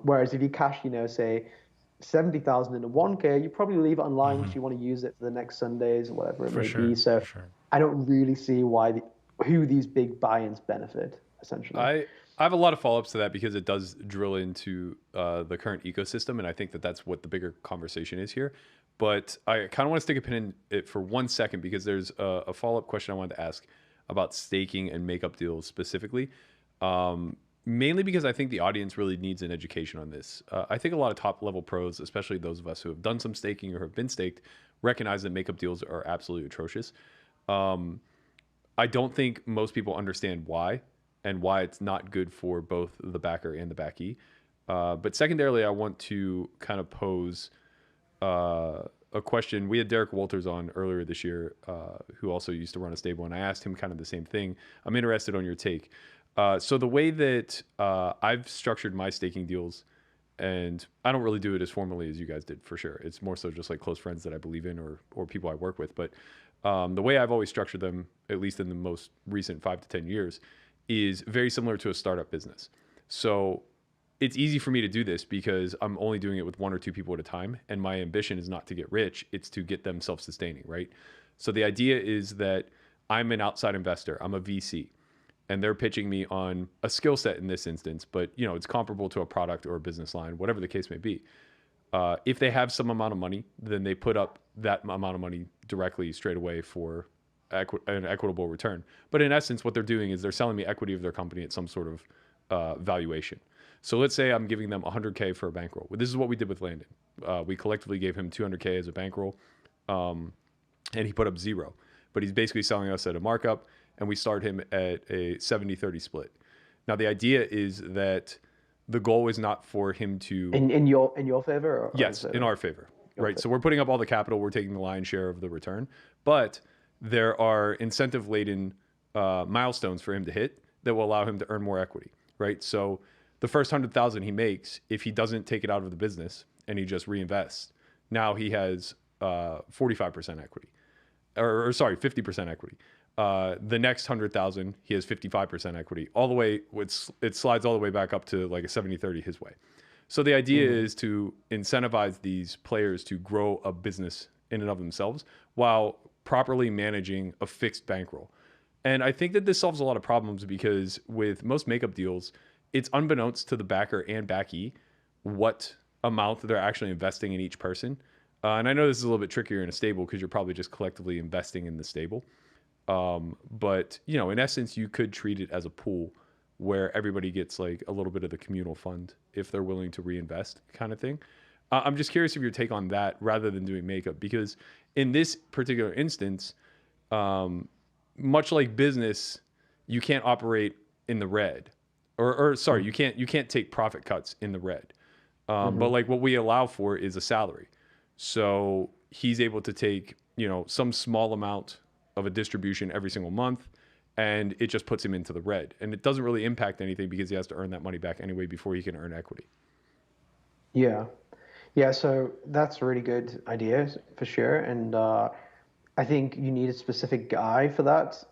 Whereas if you cash, say 70,000 in a 1K, you probably leave it online because you want to use it for the next Sundays or whatever it may be. So I don't really see who these big buy-ins benefit, essentially. I have a lot of follow-ups to that, because it does drill into the current ecosystem, and I think that's what the bigger conversation is here. But I kind of want to stick a pin in it for 1 second, because there's a follow-up question I wanted to ask about staking and makeup deals specifically. Mainly because I think the audience really needs an education on this. I think a lot of top-level pros, especially those of us who have done some staking or have been staked, recognize that makeup deals are absolutely atrocious. I don't think most people understand why, and why it's not good for both the backer and the backee. But secondarily, I want to kind of pose a question. We had Derek Walters on earlier this year, who also used to run a stable, and I asked him kind of the same thing. I'm interested on your take. So the way that I've structured my staking deals, and I don't really do it as formally as you guys did, for sure. It's more so just like close friends that I believe in, or people I work with. But the way I've always structured them, at least in the most recent 5 to 10 years, is very similar to a startup business. So it's easy for me to do this because I'm only doing it with 1 or 2 people at a time. And my ambition is not to get rich, it's to get them self-sustaining, right? So the idea is that I'm an outside investor, I'm a VC, and they're pitching me on a skill set in this instance, but it's comparable to a product or a business line, whatever the case may be. If they have some amount of money, then they put up that amount of money directly straight away for an equitable return. But in essence, what they're doing is they're selling me equity of their company at some sort of valuation. So let's say I'm giving them 100K for a bankroll. This is what we did with Landon. We collectively gave him 200K as a bankroll, and he put up 0. But he's basically selling us at a markup, and we start him at a 70-30 split. Now, the idea is that the goal is not for him to... In your favor? Or yes, in our favor. Right. So we're putting up all the capital. We're taking the lion's share of the return. But there are incentive-laden milestones for him to hit that will allow him to earn more equity. Right. So the first 100,000 he makes, if he doesn't take it out of the business and he just reinvests, now he has 45% equity. Or sorry, 50% equity. The next 100,000, he has 55% equity. All the way, it slides all the way back up to like a 70-30 his way. So the idea is to incentivize these players to grow a business in and of themselves while properly managing a fixed bankroll. And I think that this solves a lot of problems because with most makeup deals, it's unbeknownst to the backer and backee what amount they're actually investing in each person. And I know this is a little bit trickier in a stable because you're probably just collectively investing in the stable. But, you know, in essence, you could treat it as a pool where everybody gets like a little bit of the communal fund if they're willing to reinvest kind of thing. I'm just curious of your take on that rather than doing makeup, because in this particular instance, much like business, you can't operate in the red or sorry, you can't take profit cuts in the red. But like what we allow for is a salary. So he's able to take, you know, some small amount of a distribution every single month, and it just puts him into the red. And it doesn't really impact anything because he has to earn that money back anyway before he can earn equity. Yeah. Yeah, so that's a really good idea for sure. And I think you need a specific guy for that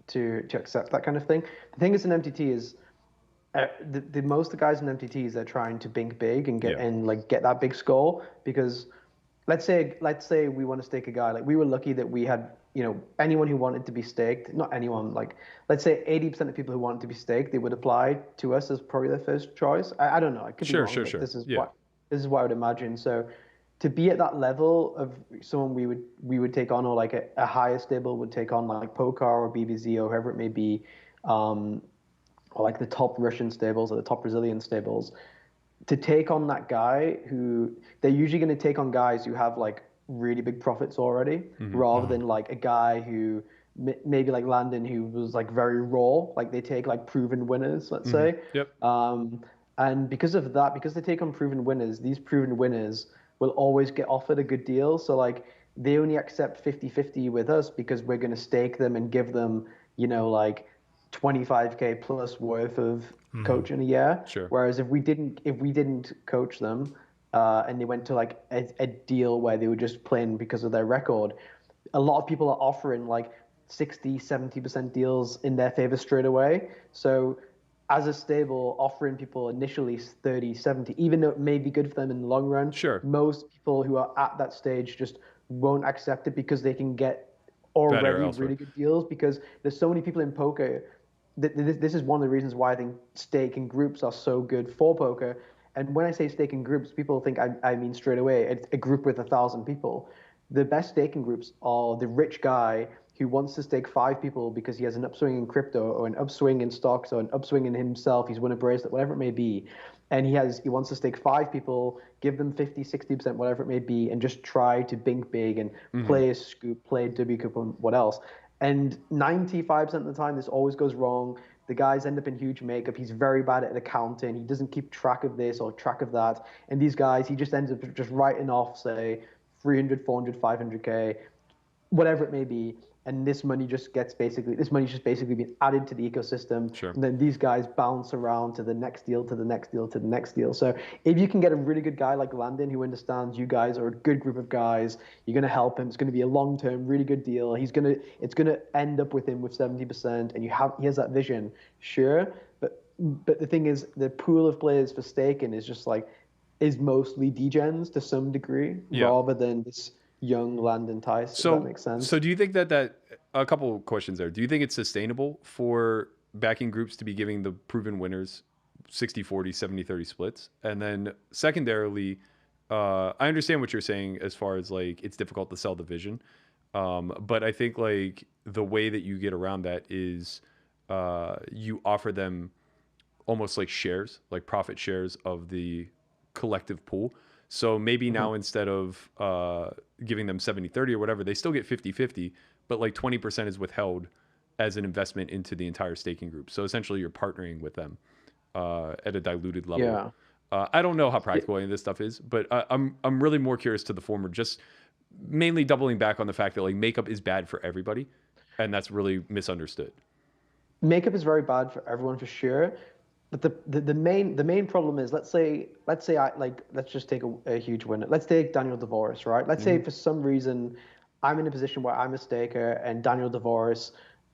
to accept that kind of thing. The thing is in MTT is the most of the guys in MTTs, they're trying to bink big and get that big score, because let's say we want to stake a guy. Like, we were lucky that we had, you know, anyone who wanted to be staked, not anyone, like let's say 80% of people who wanted to be staked, they would apply to us as probably their first choice. I don't know. I could be wrong, but this is what I would imagine. So to be at that level of someone we would take on, or like a higher stable would take on, like Pokar or BBZ or whoever it may be, or like the top Russian stables or the top Brazilian stables, to take on that guy who they're usually going to take on guys who have like really big profits already, rather than like a guy who maybe like Landon, who was like very raw. Like they take like proven winners, let's say. Yep. And because of that, because they take on proven winners, these proven winners will always get offered a good deal. So like they only accept 50-50 with us because we're going to stake them and give them, you know, like 25K plus worth of coaching a year. Sure. Whereas if we didn't coach them, and they went to like a deal where they were just playing because of their record, a lot of people are offering like 60-70% deals in their favor straight away. So as a stable, offering people initially 30-70, even though it may be good for them in the long run, Sure, most people who are at that stage just won't accept it because they can get already really good deals, because there's so many people in poker. This is one of the reasons why I think staking groups are so good for poker. And when I say staking groups, people think I mean straight away a group with 1,000 people. The best staking groups are the rich guy who wants to stake 5 people because he has an upswing in crypto or an upswing in stocks or an upswing in himself. He's won a bracelet, whatever it may be. And he wants to stake 5 people, give them 50-60%, whatever it may be, and just try to bink big and play a scoop, play a W cup, and what else. And 95% of the time, this always goes wrong. The guys end up in huge makeup. He's very bad at accounting. He doesn't keep track of this or track of that. And these guys, he just ends up just writing off, say, 300, 400, 500K, whatever it may be. And this money just basically being added to the ecosystem. Sure. And then these guys bounce around to the next deal, to the next deal, to the next deal. So if you can get a really good guy like Landon who understands you guys are a good group of guys, you're going to help him. It's going to be a long-term, really good deal. It's going to end up with him with 70%, and he has that vision, sure. But the thing is, the pool of players for staking is mostly degens to some degree, rather than this young Landon Tice. So if that makes sense. So do you think that a couple of questions there? Do you think it's sustainable for backing groups to be giving the proven winners 60-40, 70-30 splits? And then secondarily, I understand what you're saying as far as like it's difficult to sell the vision, but I think like the way that you get around that is you offer them almost like shares, like profit shares of the collective pool. So maybe now instead of giving them 70-30 or whatever, they still get 50-50, but like 20% is withheld as an investment into the entire staking group. So essentially you're partnering with them at a diluted level. Yeah. I don't know how practical any of this stuff is, but I'm really more curious to the former, just mainly doubling back on the fact that like makeup is bad for everybody, and that's really misunderstood. Makeup is very bad for everyone for sure. But the main problem is, let's say let's just take a huge winner. Let's take Daniel Dvoris, right? Let's say for some reason I'm in a position where I'm a staker and Daniel Dvoris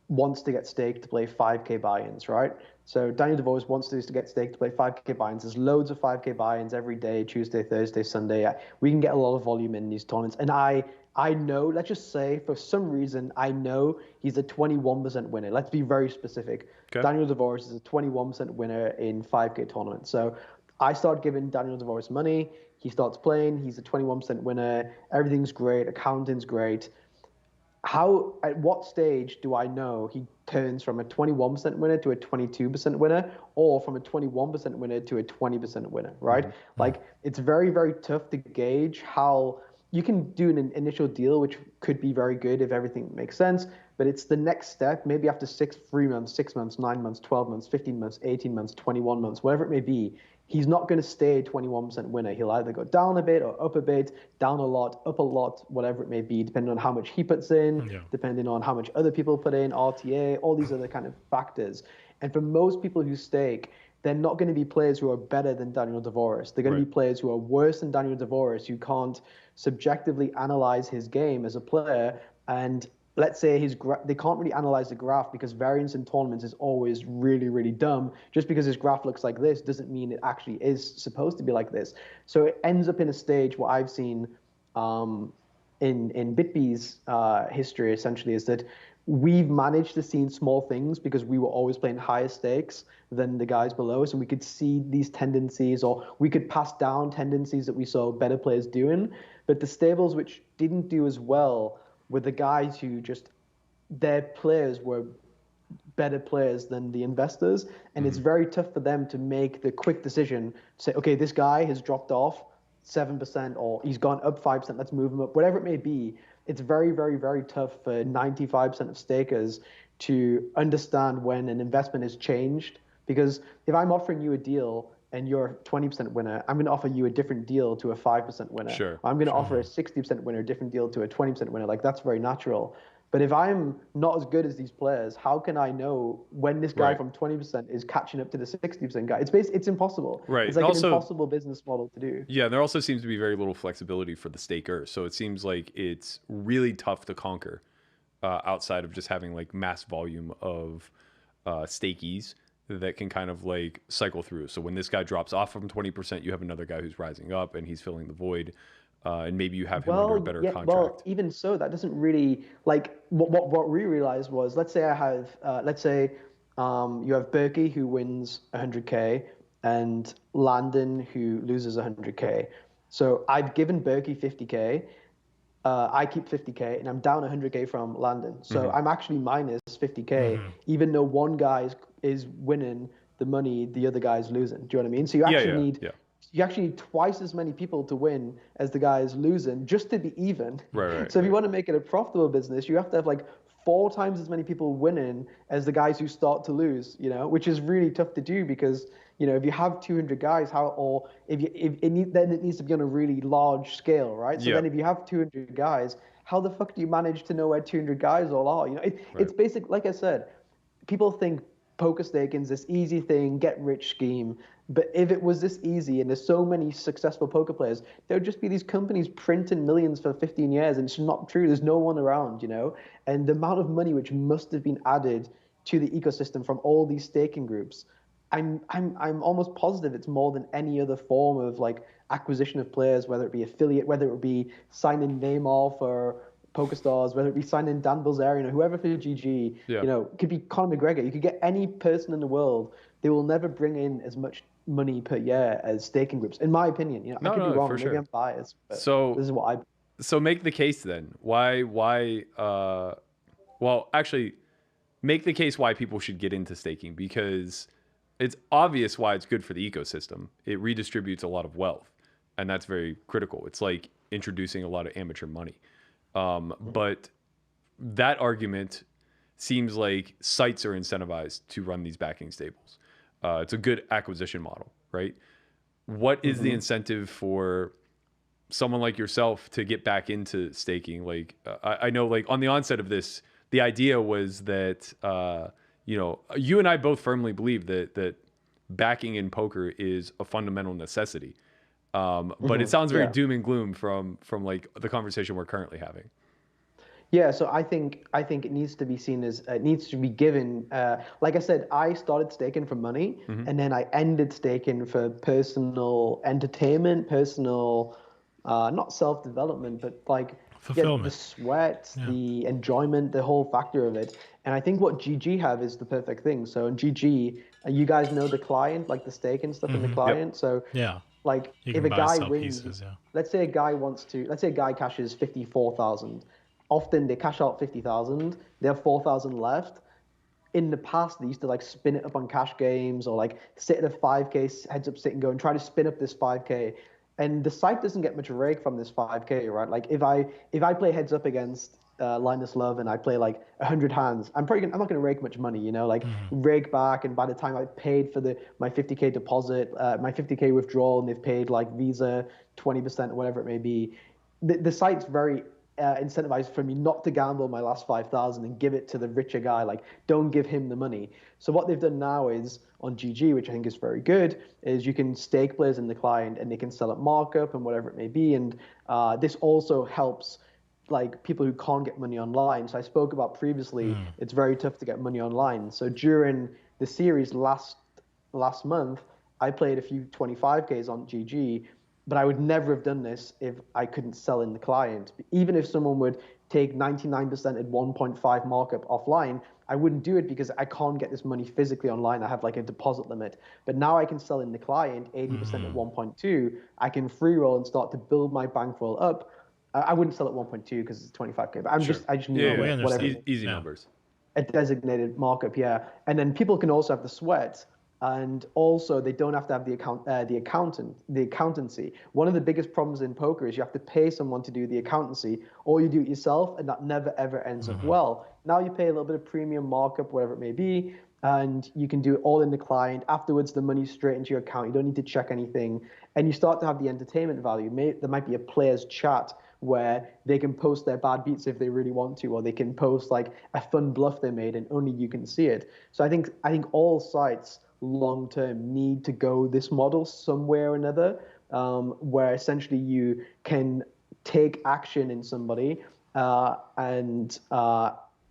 wants to get staked to play 5K buy-ins, right? So Daniel Dvoris wants to get staked to play 5K buy-ins. There's loads of 5K buy-ins every day, Tuesday, Thursday, Sunday. We can get a lot of volume in these tournaments. And I I know, let's just say for some reason, I know he's a 21% winner. Let's be very specific. Okay. Daniel Devoris is a 21% winner in 5K tournaments. So I start giving Daniel Devoris money. He starts playing. He's a 21% winner. Everything's great. Accounting's great. At what stage do I know he turns from a 21% winner to a 22% winner, or from a 21% winner to a 20% winner, right? Mm-hmm. Like, it's very, very tough to gauge how you can do an initial deal, which could be very good if everything makes sense, but it's the next step, maybe after 3 months, 6 months, 9 months, 12 months, 15 months, 18 months, 21 months, whatever it may be. He's not going to stay 21% winner. He'll either go down a bit or up a bit, down a lot, up a lot, whatever it may be, depending on how much he puts in, depending on how much other people put in, RTA, all these other kind of factors. And for most people who stake, they're not going to be players who are better than Daniel Devoris. They're going to be players who are worse than Daniel Devoris, who can't subjectively analyze his game as a player. And let's say they can't really analyze the graph because variance in tournaments is always really, really dumb. Just because his graph looks like this doesn't mean it actually is supposed to be like this. So it ends up in a stage what I've seen in BitB's history essentially is that we've managed to see small things because we were always playing higher stakes than the guys below us, and we could see these tendencies, or we could pass down tendencies that we saw better players doing. But the stables which didn't do as well were the guys who just, their players were better players than the investors, and it's very tough for them to make the quick decision to say, okay, this guy has dropped off 7% or he's gone up 5%, let's move him up, whatever it may be. It's very, very, very tough for 95% of stakers to understand when an investment has changed, because if I'm offering you a deal and you're a 20% winner, I'm going to offer you a different deal to a 5% winner. Sure. I'm going to offer a 60% winner a different deal to a 20% winner. Like, that's very natural. But if I'm not as good as these players, how can I know when this guy from 20% is catching up to the 60% guy? It's impossible. Right. It's like also, an impossible business model to do. Yeah, there also seems to be very little flexibility for the staker. So it seems like it's really tough to conquer outside of just having like mass volume of stakees that can kind of like cycle through. So when this guy drops off from 20%, you have another guy who's rising up and he's filling the void. And maybe you have him under a better contract. Well, even so, that doesn't really, like, what we realized was, let's say I have, you have Berkey who wins 100K and Landon who loses 100K. So I've given Berkey 50K. I keep 50K and I'm down 100K from Landon. So I'm actually minus 50K, even though one guy is winning the money, the other guy's losing. Do you know what I mean? So you actually you actually need twice as many people to win as the guy is losing just to be even. So if you want to make it a profitable business, you have to have like 4 times as many people winning as the guys who start to lose, you know, which is really tough to do because, you know, if you have 200 guys, then it needs to be on a really large scale, right? So then if you have 200 guys, how the fuck do you manage to know where 200 guys all are? You know, it's basic. Like I said, people think poker staking is this easy thing, get rich scheme. But if it was this easy and there's so many successful poker players, there would just be these companies printing millions for 15 years, and it's not true. There's no one around, you know? And the amount of money which must have been added to the ecosystem from all these staking groups, I'm almost positive it's more than any other form of like acquisition of players, whether it be affiliate, whether it be signing Neymar for PokerStars, whether it be signing Dan Bilzerian or whoever for GG, you know, it could be Conor McGregor. You could get any person in the world. They will never bring in as much money per year as staking groups, in my opinion. You know, I could be wrong. Maybe I'm biased. But so this is what I. So make the case then. Why? Well, actually, make the case why people should get into staking, because it's obvious why it's good for the ecosystem. It redistributes a lot of wealth, and that's very critical. It's like introducing a lot of amateur money. But that argument seems like sites are incentivized to run these backing stables. It's a good acquisition model, right? What is the incentive for someone like yourself to get back into staking? Like, I know, like on the onset of this, the idea was that, you know, you and I both firmly believe that backing in poker is a fundamental necessity. But it sounds very doom and gloom from like the conversation we're currently having. Yeah, so I think it needs to be seen as, it needs to be given. Like I said, I started staking for money, and then I ended staking for personal entertainment, personal, not self-development, but like fulfillment. the sweat, the enjoyment, the whole factor of it. And I think what GG have is the perfect thing. So in GG, you guys know the client, like the stake and stuff in the client. So Yeah. like You if can a buy, guy sell wins, pieces, yeah. let's say a guy cashes 54,000. Often they cash out 50,000. They have 4,000 left. In the past, they used to like spin it up on cash games or like sit at a 5K heads up sit and go and try to spin up this 5K. And the site doesn't get much rake from this 5K, right? Like if I play heads up against Linus Love and I play like 100 hands, I'm not gonna rake much money, you know, like rake back. And by the time I paid for my 50K deposit, my 50K withdrawal, and they've paid like Visa 20% or whatever it may be, the site's very incentivized for me not to gamble my last 5,000 and give it to the richer guy. Like, don't give him the money. So what they've done now is on GG, which I think is very good, is you can stake players in the client and they can sell at markup and whatever it may be. And this also helps like people who can't get money online. So I spoke about previously, it's very tough to get money online. So during the series last month, I played a few 25Ks on GG, but I would never have done this if I couldn't sell in the client. Even if someone would take 99% at 1.5 markup offline, I wouldn't do it because I can't get this money physically online. I have like a deposit limit. But now I can sell in the client 80% at 1.2. I can free roll and start to build my bankroll up. I wouldn't sell at 1.2 because it's 25K, but I just knew whatever. Easy numbers. A designated markup, yeah. And then people can also have the sweat. And also, they don't have to have the accountancy. One of the biggest problems in poker is you have to pay someone to do the accountancy, or you do it yourself, and that never ever ends up well. Now you pay a little bit of premium markup, whatever it may be, and you can do it all in the client. Afterwards, the money's straight into your account. You don't need to check anything, and you start to have the entertainment value. There might be a player's chat where they can post their bad beats if they really want to, or they can post like a fun bluff they made, and only you can see it. So I think all sites long term need to go this model somewhere or another, where essentially you can take action in somebody and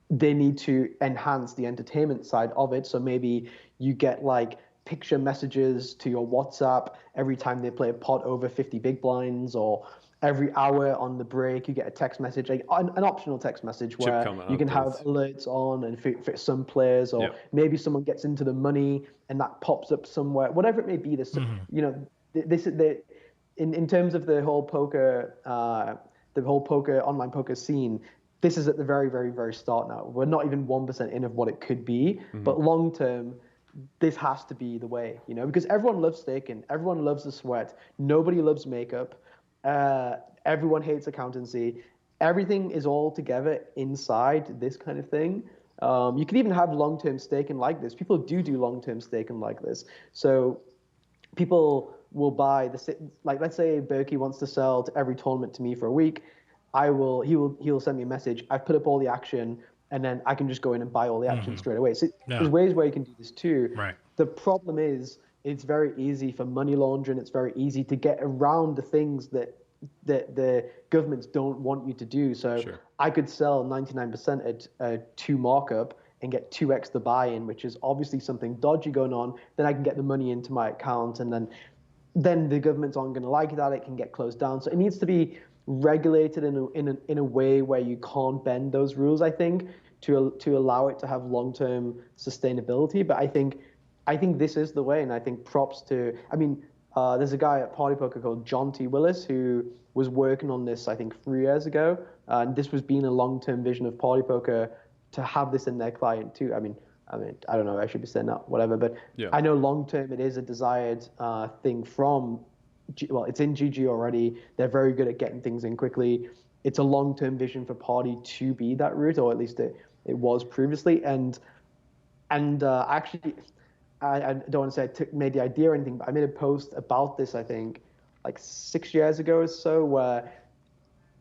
they need to enhance the entertainment side of it. So maybe you get like picture messages to your WhatsApp every time they play a pot over 50 big blinds, or every hour on the break you get a text message, like an optional text message where you can have alerts on, and for some players, or maybe someone gets into the money and that pops up somewhere, whatever it may be. This, you know, in terms of the whole poker, online poker scene, this is at the very, very, very start now. We're not even 1% in of what it could be, but long term, this has to be the way, you know, because everyone loves staking, everyone loves the sweat, nobody loves makeup. Everyone hates accountancy. Everything is all together inside this kind of thing. You can even have long-term staking like this. People do long-term staking like this. So people will buy like, let's say Berkey wants to sell to every tournament to me for a week. He'll send me a message. I've put up all the action, and then I can just go in and buy all the action straight away. So there's ways where you can do this too. Right. The problem is, it's very easy for money laundering. It's very easy to get around the things that the governments don't want you to do. So I could sell 99% at 2 markup and get 2x the buy-in, which is obviously something dodgy going on. Then I can get the money into my account, and then the governments aren't going to like that. It can get closed down. So it needs to be regulated in a way where you can't bend those rules, I think, to allow it to have long-term sustainability. But I think this is the way, and I think props to, there's a guy at Party Poker called John T. Willis who was working on this, I think, 3 years ago. And this was being a long-term vision of Party Poker to have this in their client too. I don't know, I should be saying that, whatever. But I know long-term it is a desired thing from, it's in GG already. They're very good at getting things in quickly. It's a long-term vision for Party to be that route, or at least it was previously. And actually, I don't want to say I made the idea or anything, but I made a post about this, I think, like 6 years ago or so,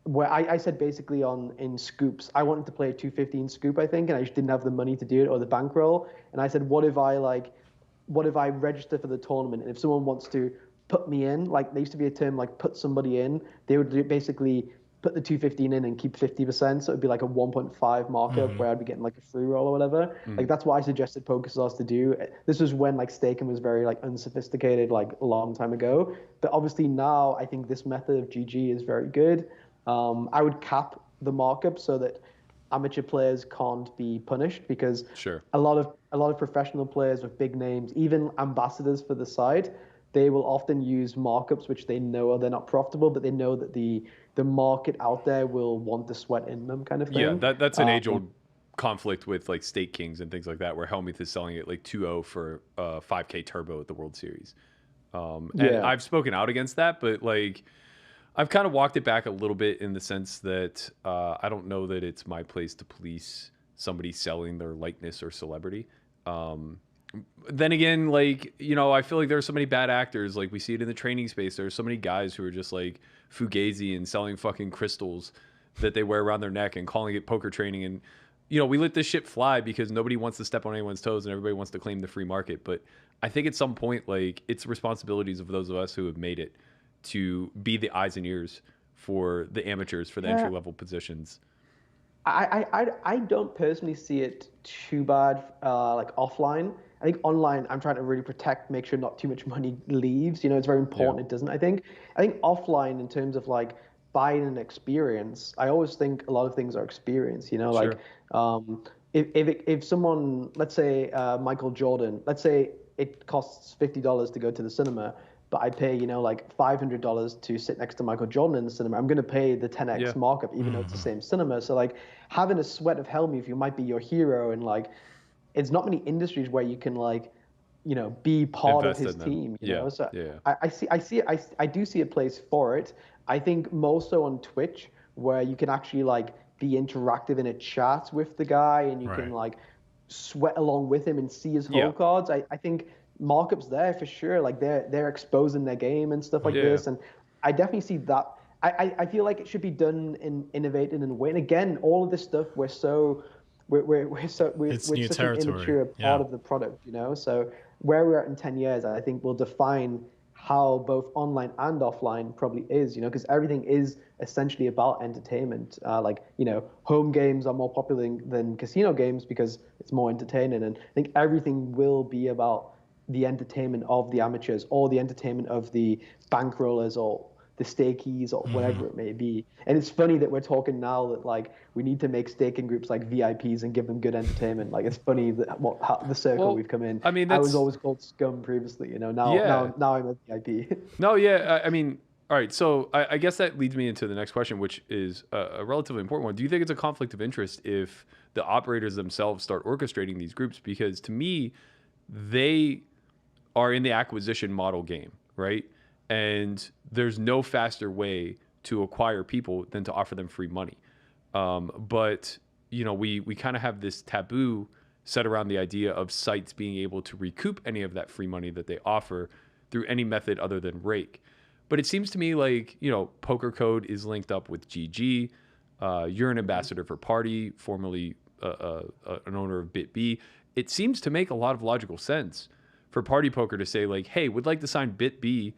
where I said basically in scoops, I wanted to play a 215 scoop, I think, and I just didn't have the money to do it or the bankroll. And I said, what if I register for the tournament, and if someone wants to put me in, like there used to be a term like put somebody in, they would basically put the 215 in and keep 50%, so it'd be like a 1.5 markup where I'd be getting like a free roll or whatever. Like that's what I suggested PokerStars to do. This was when like staking was very like unsophisticated, like a long time ago. But obviously now I think this method of GG is very good. I would cap the markup so that amateur players can't be punished, because Sure. a lot of professional players with big names, even ambassadors for the side, they will often use markups which they know they're not profitable, but they know that the market out there will want the sweat in them, kind of thing. Yeah, that's an age-old conflict with like Stake Kings and things like that, where Helmuth is selling it like 2-0 for 5K turbo at the World Series. And I've spoken out against that, but like I've kind of walked it back a little bit in the sense that I don't know that it's my place to police somebody selling their likeness or celebrity. Then again, like, you know, I feel like there are so many bad actors. Like we see it in the training space. There's so many guys who are just like fugazi and selling fucking crystals that they wear around their neck and calling it poker training. And, you know, we let this shit fly because nobody wants to step on anyone's toes and everybody wants to claim the free market. But I think at some point, like, it's responsibilities of those of us who have made it to be the eyes and ears for the amateurs, for the entry level positions. I don't personally see it too bad, like offline. I think online, I'm trying to really protect, make sure not too much money leaves. You know, it's very important it doesn't. I think offline, in terms of like buying an experience, I always think a lot of things are experience. You know, like if someone, let's say Michael Jordan, let's say it costs $50 to go to the cinema, but I pay, you know, like $500 to sit next to Michael Jordan in the cinema. I'm going to pay the 10x markup, even though it's the same cinema. So like having a sweat of Helmuth, you might be your hero, and like it's not many industries where you can like, you know, be part of his team. You know, so I do see a place for it. I think more so on Twitch, where you can actually like be interactive in a chat with the guy, and you can like sweat along with him and see his whole cards. I think markups there for sure, like they're exposing their game and stuff like this, and I definitely see that. I feel like it should be done in innovating in a way. And again, all of this stuff we're such an immature part of the product, you know. So where we're at in 10 years, I think will define how both online and offline probably is, you know, because everything is essentially about entertainment. Like, you know, home games are more popular than casino games because it's more entertaining, and I think everything will be about the entertainment of the amateurs, or the entertainment of the bankrollers, or the stakies, or whatever it may be. And it's funny that we're talking now that like we need to make staking groups like VIPs and give them good entertainment. Like it's funny that how the circle we've come in. I mean, I was always called scum previously, you know. Now I'm a VIP. No, yeah. I mean, all right. So I guess that leads me into the next question, which is a relatively important one. Do you think it's a conflict of interest if the operators themselves start orchestrating these groups? Because to me, they are in the acquisition model game, right? And there's no faster way to acquire people than to offer them free money. But, you know, we kind of have this taboo set around the idea of sites being able to recoup any of that free money that they offer through any method other than rake. But it seems to me like, you know, Poker Code is linked up with GG. You're an ambassador for Party, formerly an owner of BitB. It seems to make a lot of logical sense for Party Poker to say like, hey, we'd like to sign BitB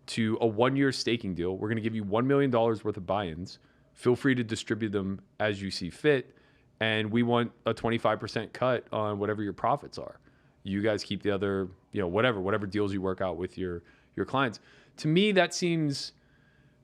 to a 1-year staking deal. We're going to give you $1 million worth of buy-ins. Feel free to distribute them as you see fit. And we want a 25% cut on whatever your profits are. You guys keep the other, you know, whatever deals you work out with your clients. To me, that seems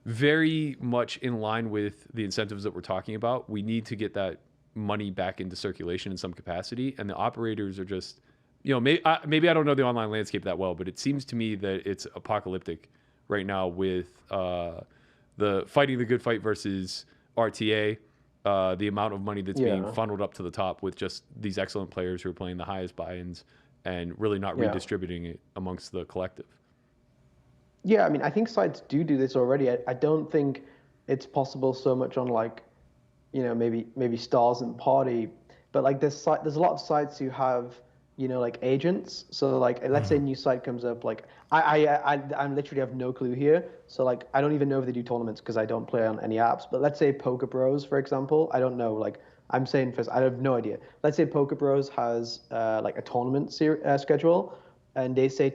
very much in line with the incentives that we're talking about. We need to get that money back into circulation in some capacity. And the operators are just, you know, maybe I don't know the online landscape that well, but it seems to me that it's apocalyptic right now with the fighting the good fight versus RTA, the amount of money that's being funneled up to the top with just these excellent players who are playing the highest buy-ins and really not redistributing it amongst the collective. Yeah, I mean, I think sites do this already. I don't think it's possible so much on like, you know, maybe Stars and Party, but like there's a lot of sites who have, you know, like agents. So like, let's say a new site comes up, like I literally have no clue here. So like, I don't even know if they do tournaments because I don't play on any apps. But let's say Poker Bros, for example, I don't know. Like I'm saying first, I have no idea. Let's say Poker Bros has like a tournament schedule, and let's say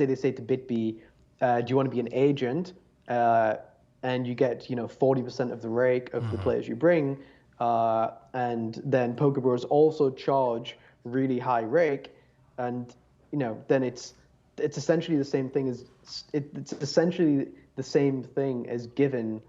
they say to BitB, do you want to be an agent? And you get, you know, 40% of the rake of the players you bring, and then Poker Bros also charge really high rake, and you know, then it's essentially the same thing as it's essentially the same thing as giving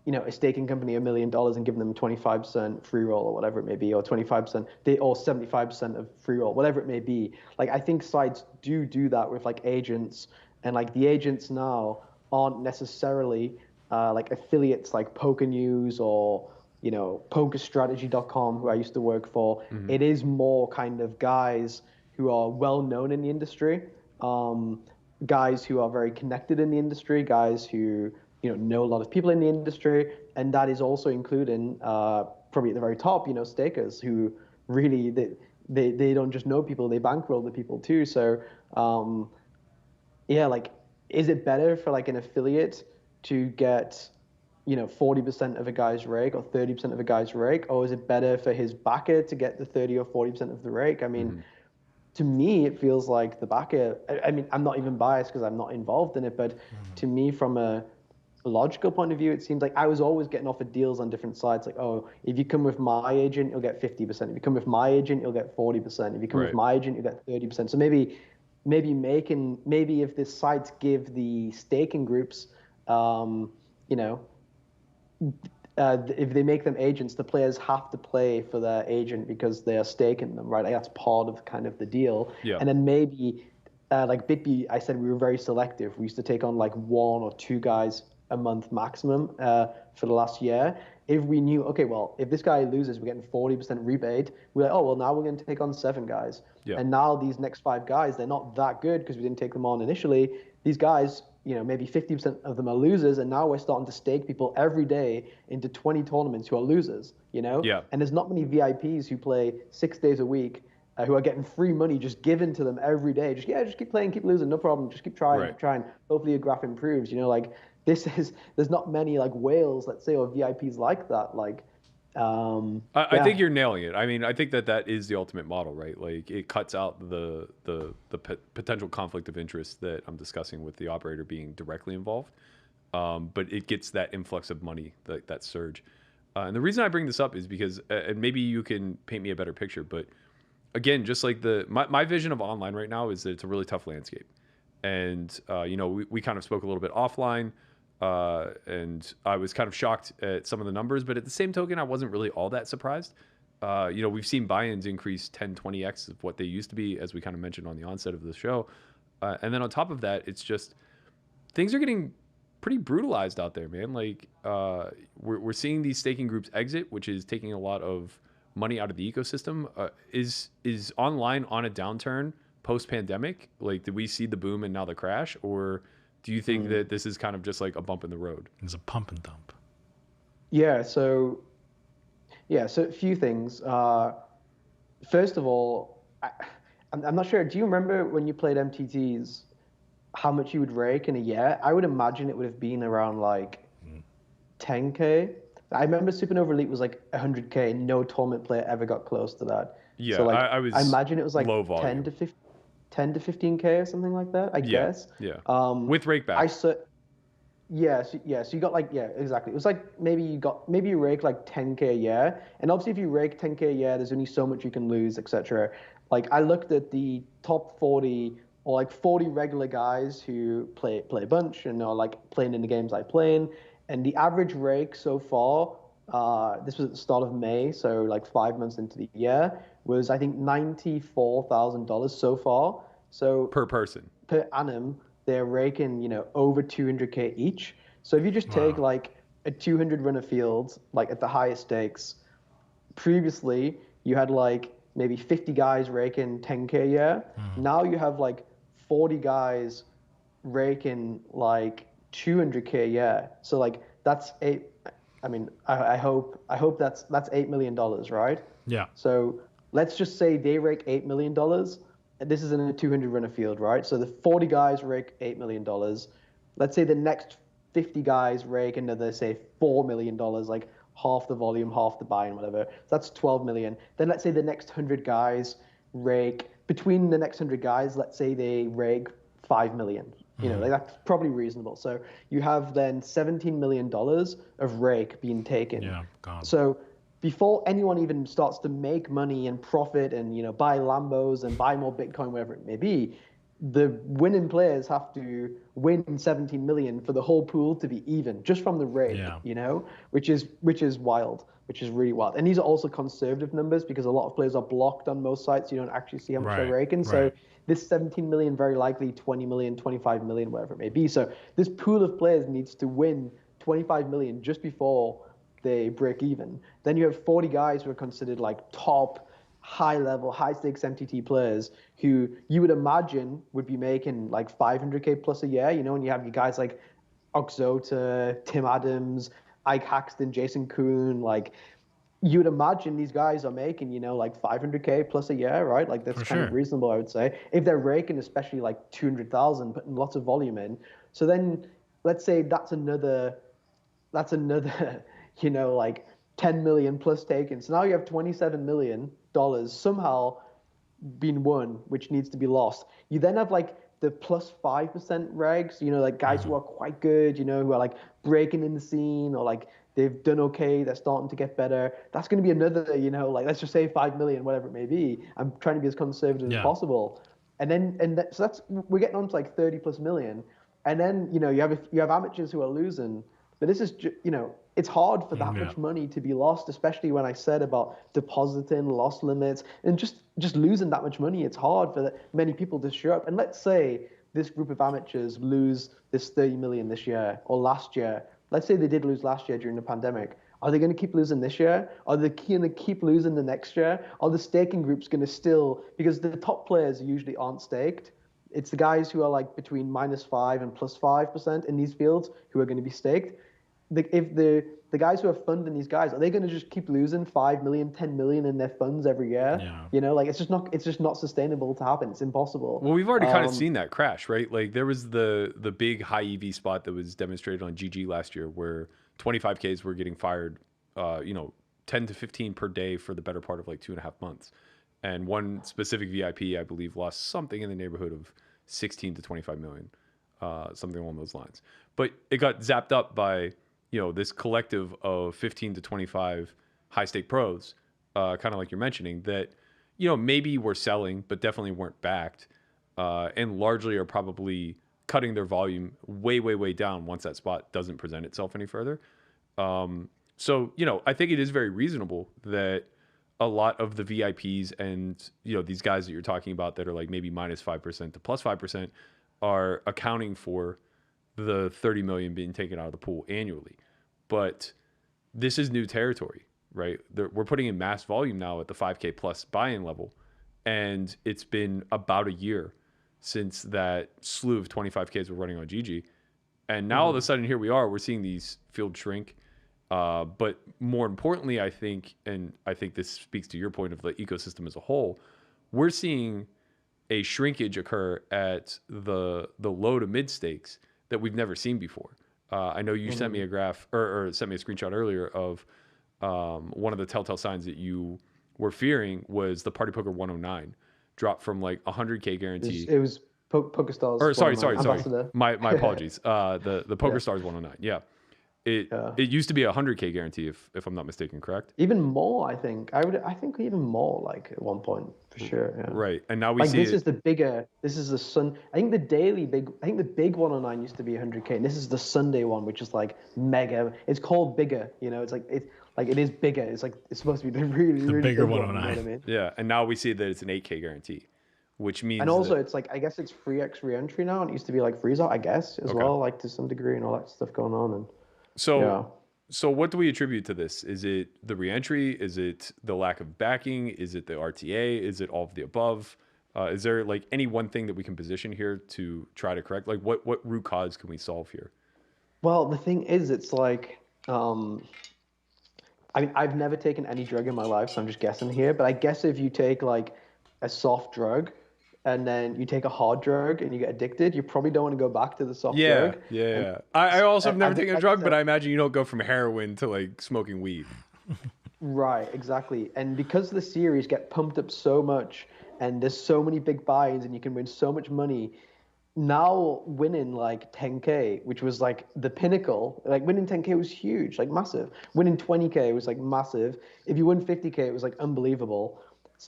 a staking company $1 million and giving them 25% free roll or whatever it may be, or 25% or 75% of free roll, whatever it may be. Like, I think sites do that with like agents, and like the agents now aren't necessarily like affiliates like Poker News or pokerstrategy.com, who I used to work for. It is more kind of guys who are well known in the industry, guys who are very connected in the industry, guys who know a lot of people in the industry, and that is also including probably at the very top, stakers who really they don't just know people, they bankroll the people too. So yeah, like, is it better for like an affiliate to get 40% of a guy's rake or 30% of a guy's rake, or is it better for his backer to get the 30 or 40% of the rake? I mean, to me, it feels like the backer. I mean, I'm not even biased because I'm not involved in it, but to me, from a logical point of view, it seems like I was always getting offered deals on different sides. Like, oh, if you come with my agent, you'll get 50%. If you come with my agent, you'll get 40%. If you come with my agent, you'll get 30%. So maybe if the sites give the staking groups, if they make them agents, the players have to play for their agent because they are staking them, right? Like, that's part of kind of the deal. Yeah. And then maybe like BitB, I said we were very selective. We used to take on like 1 or 2 guys a month maximum for the last year. If we knew, okay, well, if this guy loses, we're getting 40% rebate, we're like, oh, well, now we're going to take on 7 guys. Yeah. And now these next 5 guys, they're not that good because we didn't take them on initially. These guys, maybe 50% of them are losers, and now we're starting to stake people every day into 20 tournaments who are losers, Yeah. And there's not many VIPs who play 6 days a week who are getting free money just given to them every day. Just keep playing, keep losing, no problem. Just keep trying, keep trying. Hopefully your graph improves. There's not many like whales, let's say, or VIPs like that. Like, I think you're nailing it. I mean, I think that is the ultimate model, right? Like, it cuts out the potential conflict of interest that I'm discussing with the operator being directly involved. But it gets that influx of money, that surge. And the reason I bring this up is because, and maybe you can paint me a better picture, but again, just like my vision of online right now is that it's a really tough landscape. And, we kind of spoke a little bit offline. And I was kind of shocked at some of the numbers, but at the same token, I wasn't really all that surprised. We've seen buy-ins increase 10, 20x of what they used to be, as we kind of mentioned on the onset of the show. And then on top of that, it's just things are getting pretty brutalized out there, man. Like, we're seeing these staking groups exit, which is taking a lot of money out of the ecosystem. Is online on a downturn post-pandemic? Like, did we see the boom and now the crash, or do you think that this is kind of just like a bump in the road? It's a pump and dump. Yeah. So a few things. First of all, I'm not sure. Do you remember when you played MTTs, how much you would rake in a year? I would imagine it would have been around like 10K. I remember Supernova Elite was like 100K. No tournament player ever got close to that. Yeah, so like, I imagine it was like low volume. 10 to 15K or something like that, I guess. Yeah. With rake back. So you got like, yeah, exactly. It was like maybe you rake like 10K a year. And obviously if you rake 10K a year, there's only so much you can lose, etc. Like, I looked at the top 40 or like 40 regular guys who play a bunch and are like playing in the games I play in. And the average rake so far, this was at the start of May, so like 5 months into the year, was I think $94,000 so far. So per person, per annum, they're raking over 200K each. So if you just take like a 200 runner field, like at the highest stakes, previously you had like maybe 50 guys raking 10K a year. Now you have like 40 guys raking like 200K a year. So like that's I hope that's $8 million, right? Yeah. So let's just say they rake $8 million. This is in a 200 runner field, right? So the 40 guys rake $8 million. Let's say the next 50 guys rake another, say, $4 million, like half the volume, half the buy-in, whatever. So that's 12 million. Then let's say the next 100 guys rake, between the next 100 guys, let's say they rake 5 million. Like, that's probably reasonable. So you have then $17 million of rake being taken. Yeah, God. So before anyone even starts to make money and profit and buy Lambos and buy more Bitcoin, whatever it may be, the winning players have to win 17 million for the whole pool to be even, just from the rake, which is wild, which is really wild. And these are also conservative numbers because a lot of players are blocked on most sites. You don't actually see how much they're raking. So this 17 million, very likely 20 million, 25 million, whatever it may be. So this pool of players needs to win 25 million just before they break even. Then you have 40 guys who are considered like top high level, high stakes MTT players who you would imagine would be making like 500k plus a year, and you have your guys like Oxota, Tim Adams, Ike Haxton, Jason Kuhn, like you would imagine these guys are making, like 500k plus a year, right? Like that's kind of reasonable, I would say, if they're raking especially like 200,000, putting lots of volume in. So then let's say that's another, like 10 million plus taken. So now you have $27 million somehow being won, which needs to be lost. You then have like the plus 5% regs, like guys who are quite good, who are like breaking in the scene or like they've done okay, they're starting to get better. That's going to be another, like let's just say 5 million, whatever it may be. I'm trying to be as conservative as possible. And then, so we're getting on to like 30 plus million. And then, you have amateurs who are losing, but this is, it's hard for that much money to be lost, especially when I said about depositing, loss limits, and just losing that much money. It's hard for many people to show up. And let's say this group of amateurs lose this 30 million this year or last year. Let's say they did lose last year during the pandemic. Are they going to keep losing this year? Are they going to keep losing the next year? Are the staking groups going to still, because the top players usually aren't staked. It's the guys who are like between -5 and +5% in these fields who are going to be staked. If the guys who are funding these guys, are they going to just keep losing 5 million, 10 million in their funds every year? Like it's just not sustainable to happen. It's impossible. Well, we've already kind of seen that crash, right? Like there was the big high EV spot that was demonstrated on GG last year where 25Ks were getting fired, 10 to 15 per day for the better part of like 2.5 months. And one specific VIP, I believe, lost something in the neighborhood of 16 to 25 million, something along those lines. But it got zapped up by this collective of 15 to 25 high stake pros, kind of like you're mentioning, that, maybe were selling, but definitely weren't backed, and largely are probably cutting their volume way, way, way down once that spot doesn't present itself any further. So, I think it is very reasonable that a lot of the VIPs and, these guys that you're talking about that are like maybe -5% to +5% are accounting for the 30 million being taken out of the pool annually. But this is new territory, right? We're putting in mass volume now at the 5K plus buy-in level. And it's been about a year since that slew of 25Ks were running on GG. And now all of a sudden here we are, we're seeing these fields shrink. But more importantly, I think this speaks to your point of the ecosystem as a whole, we're seeing a shrinkage occur at the low to mid stakes that we've never seen before. I know you sent me a graph or sent me a screenshot earlier of one of the telltale signs that you were fearing was the Party Poker 109 dropped from like 100K guarantee. It was PokerStars. Or sorry. My apologies. The PokerStars 109. Yeah. It used to be a 100K guarantee, if I'm not mistaken, correct? Even more, I think. I think even more, like at one point for sure. Yeah. Right, and now we like see this is the bigger. This is the sun. I think the daily big. I think the big 109 used to be 100K, and this is the Sunday one, which is like mega. It's called bigger. It's like it is bigger. It's like it's supposed to be the really bigger big 109. One, you know what I mean? Yeah, and now we see that it's an 8K guarantee, which means. And also, it's like I guess it's 3x re-entry now, and it used to be like freeze out, I guess, as well, like to some degree, and all that stuff going on. And So what do we attribute to this? Is it the reentry? Is it the lack of backing? Is it the RTA? Is it all of the above? Is there like any one thing that we can position here to try to correct? Like what root cause can we solve here? Well, the thing is, it's like, I mean, I've never taken any drug in my life, so I'm just guessing here. But I guess if you take like a soft drug and then you take a hard drug and you get addicted, you probably don't want to go back to the soft drug. Yeah. I also have never taken a drug, but I imagine you don't go from heroin to like smoking weed. Right, exactly. And because the series get pumped up so much and there's so many big buy-ins and you can win so much money, now winning like 10K, which was like the pinnacle, like winning 10K was huge, like massive. Winning 20K was like massive. If you won 50K, it was like unbelievable.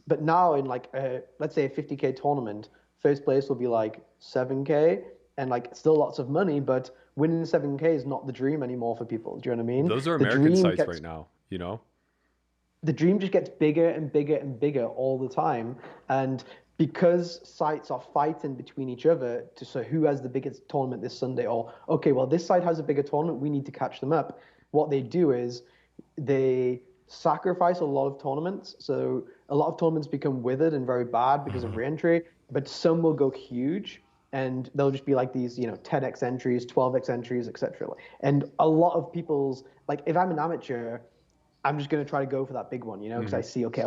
But now in like, let's say a 50K tournament, first place will be like 7K and like still lots of money, but winning 7K is not the dream anymore for people. Do you know what I mean? Those are The American dream sites gets- right now, you know? The dream just gets bigger and bigger and bigger all the time. And because sites are fighting between each other to so who has the biggest tournament this Sunday, or okay, well, this site has a bigger tournament, we need to catch them up. What they do is they sacrifice a lot of tournaments. So a lot of tournaments become withered and very bad because of re-entry, but some will go huge. And they'll just be like these, 10x entries, 12x entries, etc. And a lot of people's, like, if I'm an amateur, I'm just going to try to go for that big one, because I see, okay,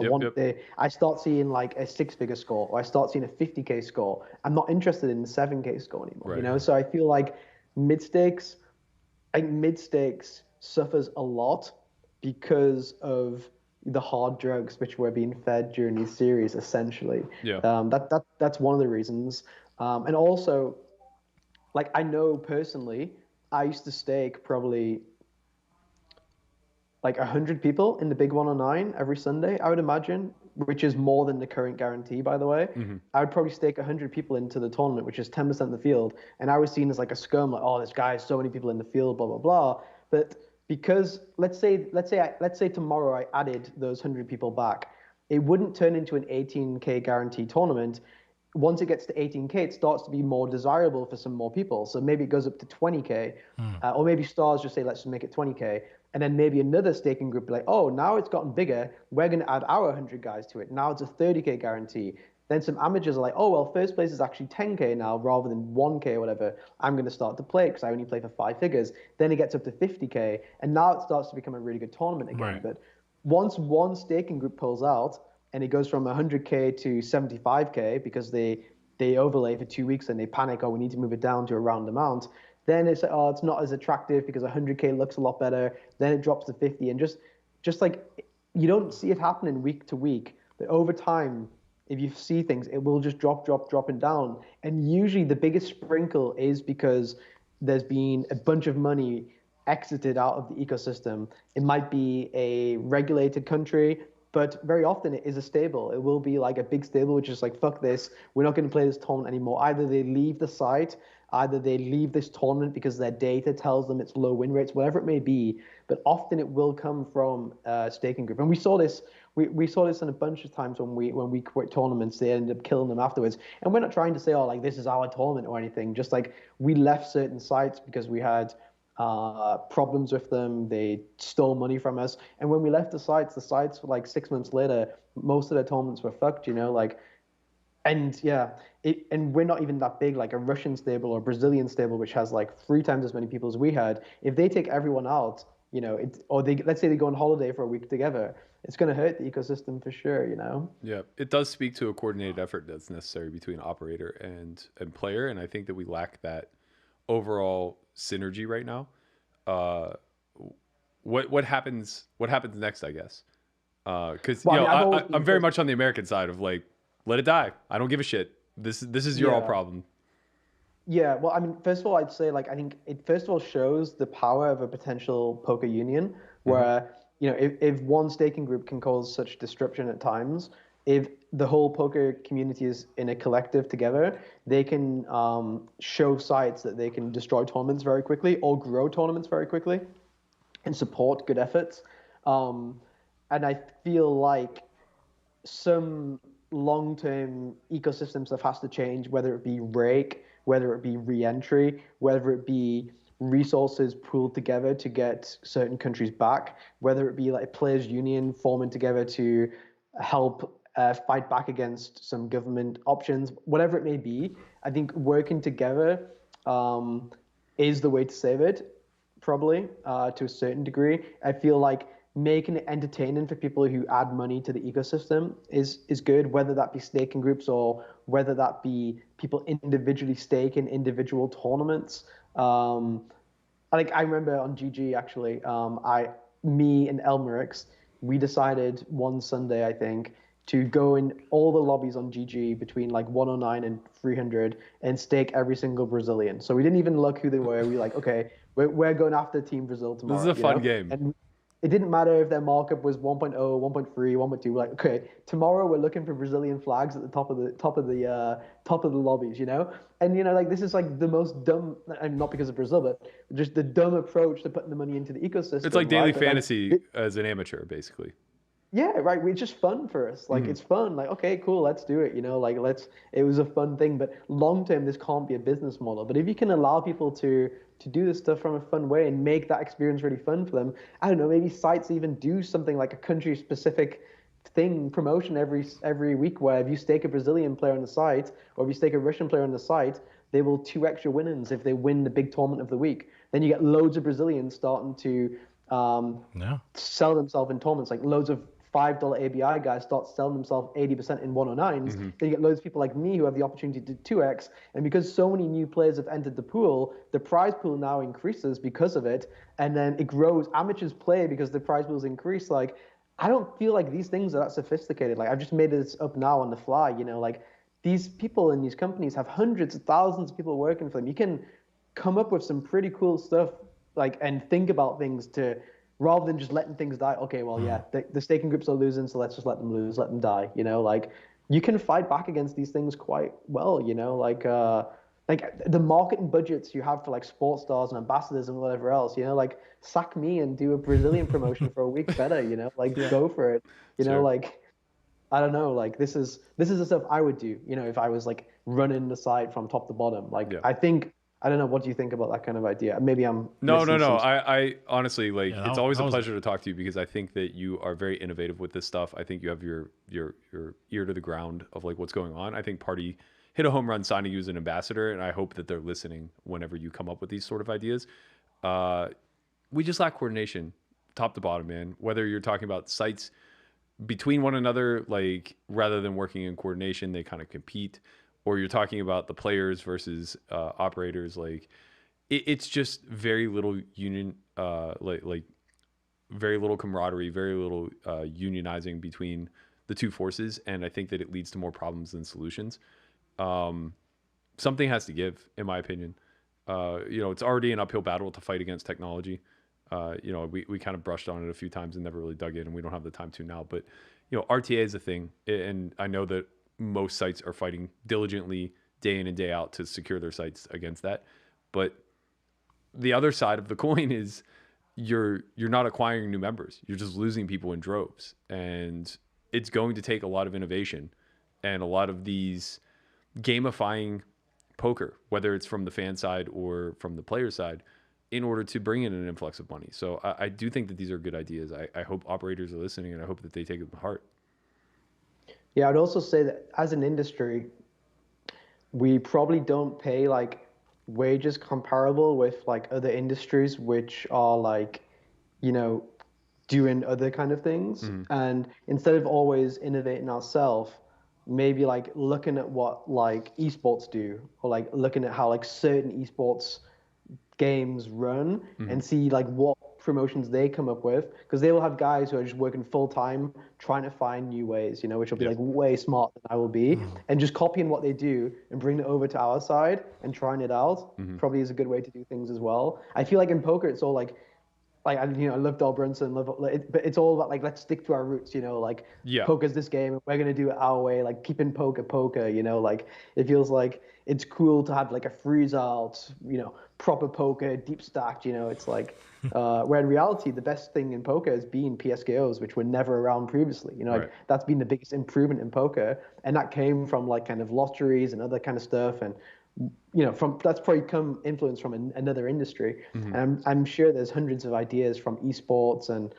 I start seeing like a 6-figure score, or I start seeing a 50K score. I'm not interested in the 7K score anymore, Right. So I feel like mid-stakes suffers a lot because of the hard drugs which were being fed during these series, essentially. Yeah. That's one of the reasons. And also, like, I know personally, I used to stake probably like 100 people in the big 109 every Sunday, I would imagine, which is more than the current guarantee, by the way. I would probably stake 100 people into the tournament, which is 10% of the field. And I was seen as like a scum, like, oh, this guy has so many people in the field, blah, blah, blah. But because let's say tomorrow I added those 100 people back, it wouldn't turn into an 18K guarantee tournament. Once it gets to 18K, it starts to be more desirable for some more people. So maybe it goes up to 20K, or maybe stars just say, let's just make it 20K. And then maybe another staking group be like, oh, now it's gotten bigger. We're going to add our 100 guys to it. Now it's a 30K guarantee. Then some amateurs are like, oh, well, first place is actually 10K now rather than 1K or whatever. I'm going to start to play because I only play for 5 figures. Then it gets up to 50K. And now it starts to become a really good tournament again. Right. But once one staking group pulls out and it goes from 100K to 75K because they overlay for 2 weeks and they panic, oh, we need to move it down to a round amount. Then it's like, oh, it's not as attractive because 100K looks a lot better. Then it drops to 50, and just like you don't see it happening week to week, but over time, if you see things, it will just dropping down. And usually the biggest sprinkle is because there's been a bunch of money exited out of the ecosystem. It might be a regulated country, but very often it is a stable. It will be like a big stable, which is like, fuck this, we're not going to play this tournament anymore. Either they leave the site, either they leave this tournament because their data tells them it's low win rates, whatever it may be. But often it will come from a staking group. And we saw this in a bunch of times when we quit tournaments, they ended up killing them afterwards. And we're not trying to say, oh, like, this is our tournament or anything. Just like we left certain sites because we had problems with them. They stole money from us. And when we left the sites like 6 months later, most of their tournaments were fucked, And yeah, and we're not even that big, like a Russian stable or Brazilian stable, which has like 3 times as many people as we had. If they take everyone out, let's say they go on holiday for a week together, it's going to hurt the ecosystem for sure, Yeah, it does speak to a coordinated effort that's necessary between operator and player, and I think that we lack that overall synergy right now. What happens next, I guess? Because I'm very much on the American side of like, let it die. I don't give a shit. This is your all problem. Yeah, well, I mean, first of all, I'd say, like, I think it first of all shows the power of a potential poker union where, if one staking group can cause such disruption at times, if the whole poker community is in a collective together, they can show sites that they can destroy tournaments very quickly or grow tournaments very quickly and support good efforts. And I feel like some long-term ecosystem stuff has to change, whether it be rake, whether it be re-entry, whether it be resources pooled together to get certain countries back, whether it be like a players union forming together to help fight back against some government options, whatever it may be. I think working together is the way to save it, probably, to a certain degree. I feel like making it entertaining for people who add money to the ecosystem is good, whether that be staking groups or whether that be people individually staking individual tournaments. Like I remember on GG actually, me and Elmerix, we decided one Sunday, I think, to go in all the lobbies on GG between like 109 and 300 and stake every single Brazilian. So we didn't even look who they were. We like, okay, we're going after Team Brazil tomorrow. This is a fun game. And it didn't matter if their markup was 1.0, 1.3, 1.2. We're like, okay, tomorrow we're looking for Brazilian flags at the top of the lobbies, And like this is like the most dumb, and not because of Brazil, but just the dumb approach to putting the money into the ecosystem. It's like daily right? fantasy as an amateur, basically. Yeah, right. It's just fun for us. Like it's fun. Like, okay, cool, let's do it. Like it was a fun thing. But long term, this can't be a business model. But if you can allow people to do this stuff from a fun way and make that experience really fun for them, I don't know, maybe sites even do something like a country specific thing, promotion every week, where if you stake a Brazilian player on the site, or if you stake a Russian player on the site, they will 2x your winnings if they win the big tournament of the week. Then you get loads of Brazilians starting to sell themselves in tournaments, like loads of $5 ABI guys start selling themselves 80% in 109s. Then you get loads of people like me who have the opportunity to 2x. And because so many new players have entered the pool, the prize pool now increases because of it. And then it grows. Amateurs play because the prize pools increase. Like, I don't feel like these things are that sophisticated. Like, I've just made this up now on the fly, like these people in these companies have hundreds of thousands of people working for them. You can come up with some pretty cool stuff, like, and think about things rather than just letting things die. Okay, well, yeah, the staking groups are losing, so let's just let them lose, let them die. Like you can fight back against these things quite well. Like the marketing budgets you have for like sports stars and ambassadors and whatever else. Like sack me and do a Brazilian promotion for a week better. Like go for it. Sure. Like I don't know. Like this is the stuff I would do. If I was like running the site from top to bottom. Like I don't know. What do you think about that kind of idea? Maybe I'm no. I honestly it's always a pleasure to talk to you, because I think that you are very innovative with this stuff. I think you have your ear to the ground of like what's going on. I think Party hit a home run signing you as an ambassador, and I hope that they're listening whenever you come up with these sort of ideas. We just lack coordination, top to bottom, man. Whether you're talking about sites between one another, like rather than working in coordination, they kind of compete. Or you're talking about the players versus operators, like it's just very little union, like very little camaraderie, very little unionizing between the two forces, and I think that it leads to more problems than solutions. Something has to give, in my opinion. It's already an uphill battle to fight against technology. We kind of brushed on it a few times and never really dug in, and we don't have the time to now. But RTA is a thing, and I know that most sites are fighting diligently day in and day out to secure their sites against that. But the other side of the coin is you're not acquiring new members. You're just losing people in droves. And it's going to take a lot of innovation and a lot of these gamifying poker, whether it's from the fan side or from the player side, in order to bring in an influx of money. So I do think that these are good ideas. I hope operators are listening, and I hope that they take them to heart. Yeah, I'd also say that as an industry, we probably don't pay like wages comparable with like other industries which are like, doing other kind of things. And instead of always innovating ourselves, maybe like looking at what like esports do, or like looking at how like certain esports games run and see like what promotions they come up with, because they will have guys who are just working full time trying to find new ways, which will be like way smarter than I will be, and just copying what they do and bringing it over to our side and trying it out probably is a good way to do things as well. I feel like in poker it's all like I love Dal Brunson, but it's all about like, let's stick to our roots, poker's this game, we're gonna do it our way, like keeping poker, like it feels like it's cool to have like a freeze out, proper poker, deep stacked, it's like where in reality the best thing in poker has been PSKOs, which were never around previously. Like that's been the biggest improvement in poker, and that came from like kind of lotteries and other kind of stuff, and from that's probably come influence from another industry. And I'm sure there's hundreds of ideas from esports and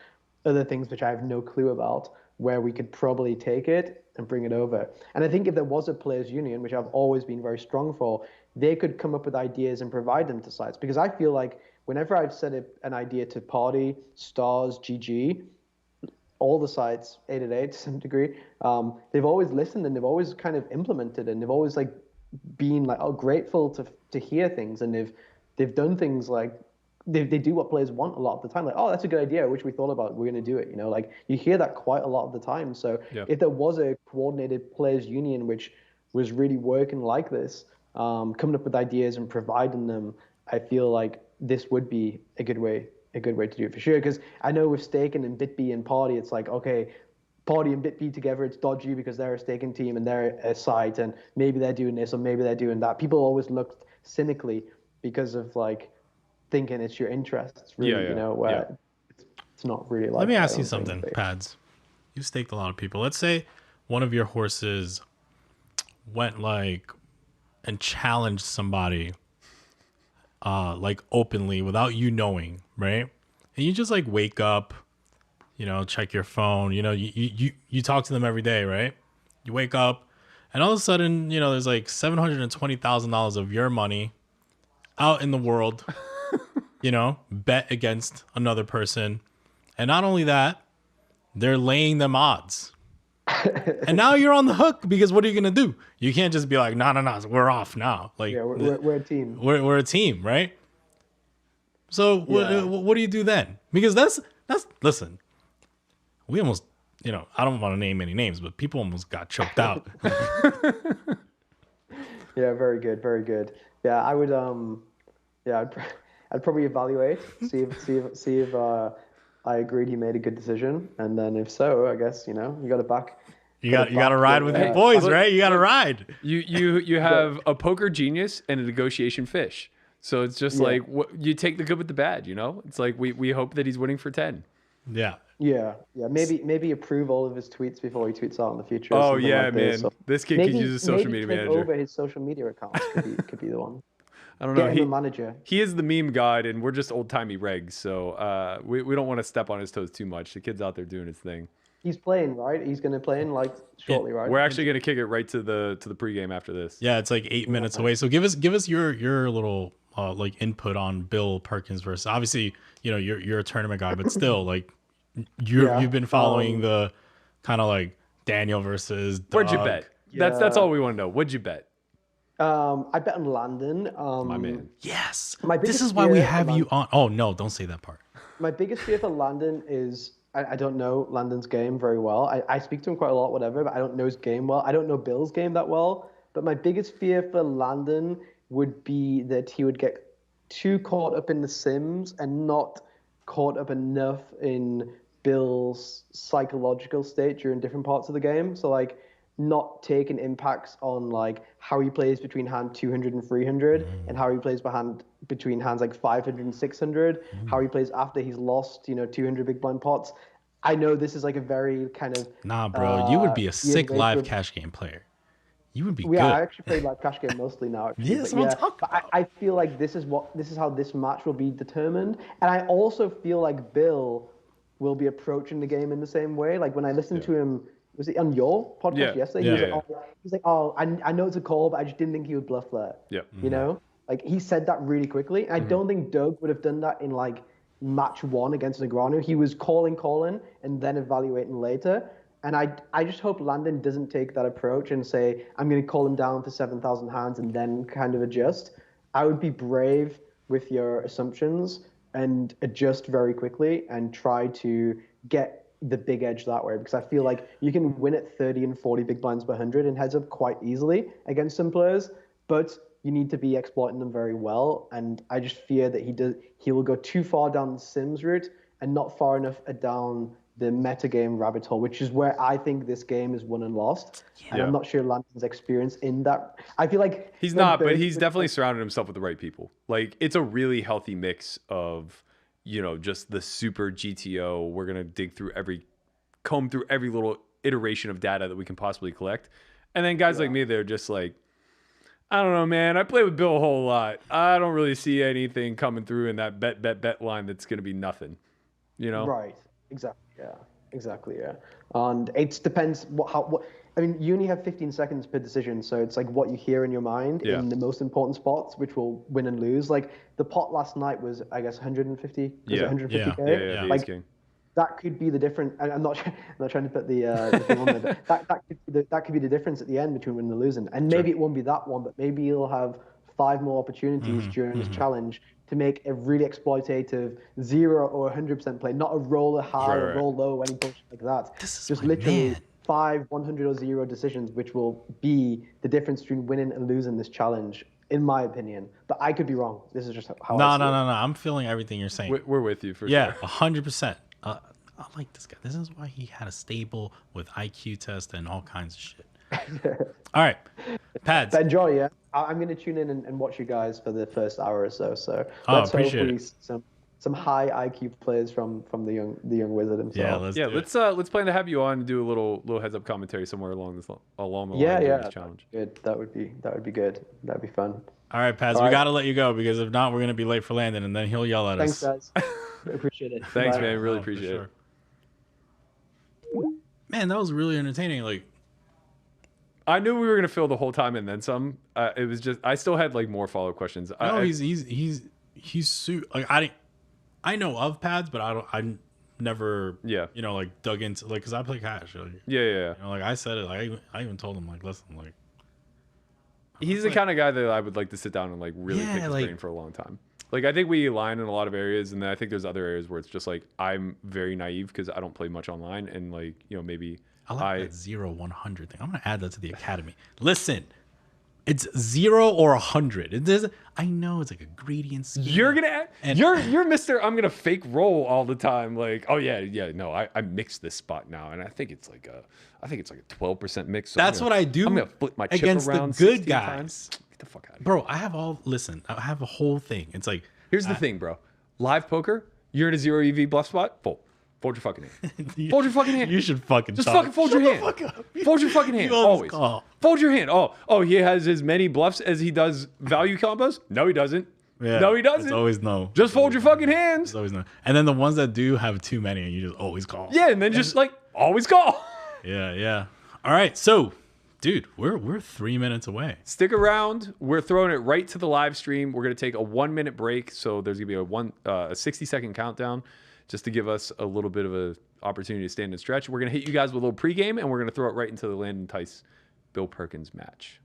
other things which I have no clue about, where we could probably take it and bring it over. And I think if there was a players union, which I've always been very strong for, they could come up with ideas and provide them to sites. Because I feel like whenever I've said an idea to Party, Stars, GG, all the sites, 888 to some degree, they've always listened and they've always kind of implemented, and they've always like been like, grateful to hear things, and they've done things like they do what players want a lot of the time, like, that's a good idea, which we thought about, we're going to do it, like you hear that quite a lot of the time. So if there was a coordinated players union which was really working like this, coming up with ideas and providing them, I feel like this would be a good way a good way to do it for sure. Because I know with staking and BitB and Party, it's like, okay, Party and BitB together, it's dodgy because they're a staking team and they're a site, and maybe they're doing this or maybe they're doing that. People always looked cynically because of like thinking it's your interests, really, you know, where it's not really like. Let me ask you something, Pads. You staked a lot of people. Let's say one of your horses went like and challenged somebody like openly without you knowing, right? And you just like wake up, you know, check your phone, you know, you talk to them every day, right? You wake up and all of a sudden, you know, there's like $720,000 of your money out in the world, you know, bet against another person. And not only that, they're laying them odds. And now you're on the hook because what are you going to do? You can't just be like, no, we're off now. Like, yeah, we're a team. We're a team, right? So what do you do then? Because that's listen, we almost, you know, I don't want to name any names, but people almost got choked out. Yeah, very good, very good. Yeah, I would I'd probably evaluate, see if I agreed he made a good decision, and then if so, I guess, you know, you got to back. You got to ride with your boys, right? You got to ride. You have a poker genius and a negotiation fish. So it's just like you take the good with the bad, you know? It's like we hope that he's winning for 10. Yeah. Yeah. Maybe approve all of his tweets before he tweets out in the future. Oh something yeah, like man. this. So this kid could use a social media take manager. Over his social media accounts could be the one. I don't know. Get him a manager. He is the meme god, and we're just old timey regs, so we don't want to step on his toes too much. The kid's out there doing his thing. He's playing, right? He's going to play in like shortly, right? We're actually gonna kick it right to the pregame after this. Yeah, it's like 8 minutes away. So give us your little like input on Bill Perkins versus, obviously, you know, you're a tournament guy, but still like you've been following the kind of like Daniel versus Doug. Where'd you bet? That's all we want to know. What'd you bet? I bet on Landon. My man. Yes. My This biggest is why we fear have about- you on. Oh no, don't say that part. My biggest fear for Landon is I don't know Landon's game very well. I speak to him quite a lot, whatever, but I don't know his game well. I don't know Bill's game that well. But my biggest fear for Landon would be that he would get too caught up in the Sims and not caught up enough in Bill's psychological state during different parts of the game. So like not taking impacts on like how he plays between hand 200 and 300 and how he plays between hands like 500 and 600, how he plays after he's lost, you know, 200 big blind pots. I know this is like a very kind of Nah, bro, you would be a sick live with- cash game player. You would be Yeah, good. I actually play live cash game mostly now. Actually. Yes, But what I'm talking but I feel like this is how this match will be determined, and I also feel like Bill will be approaching the game in the same way. Like when I listened to him, was it on your podcast yesterday? Yeah. He's like, oh, I know it's a call, but I just didn't think he would bluff there. Yeah. You know, like he said that really quickly, and I don't think Doug would have done that in like match 1 against Negreanu. He was calling, and then evaluating later. And I just hope Landon doesn't take that approach and say, I'm going to call him down for 7,000 hands and then kind of adjust. I would be brave with your assumptions and adjust very quickly and try to get the big edge that way, because I feel like you can win at 30 and 40 big blinds per 100 in heads up quite easily against some players, but you need to be exploiting them very well. And I just fear that he will go too far down the Sims route and not far enough down the metagame rabbit hole, which is where I think this game is won and lost. And I'm not sure Landon's experience in that. I feel like He's not, but he's definitely surrounded himself with the right people. Like, it's a really healthy mix of, you know, just the super GTO. We're going to comb through every little iteration of data that we can possibly collect. And then guys like me, they're just like, I don't know, man. I play with Bill a whole lot. I don't really see anything coming through in that bet line that's going to be nothing, you know? Right. Exactly. Yeah. And it depends I mean, you only have 15 seconds per decision, so it's like what you hear in your mind in the most important spots, which will win and lose. Like the pot last night was, I guess, 150. Was it 150K? Yeah. Like that could be the difference. I'm not trying to put the thing on there, but that could be the difference at the end between winning and losing. And maybe it won't be that one, but maybe you'll have 5 more opportunities during this challenge to make a really exploitative 0 or 100% play, not a roll high or roll low or any bullshit like that. This is just my literally man. 5 100 or 0 decisions, which will be the difference between winning and losing this challenge. in my opinion. But I could be wrong. This is just how No, I see no, it. no, no. I'm feeling everything you're saying. We're with you for Yeah, sure. 100%. I like this guy. This is why he had a stable with IQ test and all kinds of shit. All right, Pads. But enjoy, yeah. I'm going to tune in and watch you guys for the first hour or so. So Oh, let's appreciate hopefully it. see some high IQ players from the young wizard himself. Yeah, let's do it. Let's plan to have you on and do a little heads up commentary somewhere along the line of this challenge. Good. That would be good. That'd be fun. All right, Pads. All We right. got to let you go because if not, we're going to be late for Landon and then he'll yell at Thanks, us. guys. Appreciate it. Thanks, Bye. man. Really Oh, for appreciate sure. it. Man, that was really entertaining. Like, I knew we were gonna fill the whole time and then some. It was just I still had like more follow up questions. no, he's like I know of Pads, but I never like dug into like because I play cash. Like, Yeah. you know, like I said it. Like I even told him like, listen, like He's the kind of guy that I would like to sit down and like really Yeah, pick his like- brain for a long time. Like I think we align in a lot of areas, and then I think there's other areas where it's just like I'm very naive because I don't play much online, and like maybe I like that 0-100 thing. I'm gonna add that to the academy. Listen, it's 0 or 100. It does. I know it's like a gradient scheme. You're gonna And- you're Mr. I'm gonna fake roll all the time. Like oh yeah no I mixed this spot now, and I think it's like a 12% mix. So That's what I do I'm gonna flip my chip against the around good 16 guys. times. Get the fuck out of here. Bro, I have a whole thing. It's like Here's the thing, bro. Live poker, you're in a 0 EV bluff spot. Fold your fucking hand. Fold your fucking hand. You should fucking Just talk. fucking fold your Shut hand. the fuck up. Fold your fucking hand. You always Always. call. Fold your hand. Oh, he has as many bluffs as he does value combos? No, he doesn't. Yeah, No, he doesn't. It's always no. Just fold your fucking hands. It's always no. And then the ones that do have too many, and you just always call. Yeah, and then just like always call. Yeah. All right, so, dude, we're 3 minutes away. Stick around. We're throwing it right to the live stream. We're gonna take a 1 minute break, so there's gonna be a 60-second countdown, just to give us a little bit of a opportunity to stand and stretch. We're gonna hit you guys with a little pregame, and we're gonna throw it right into the Landon Tice Bill Perkins match.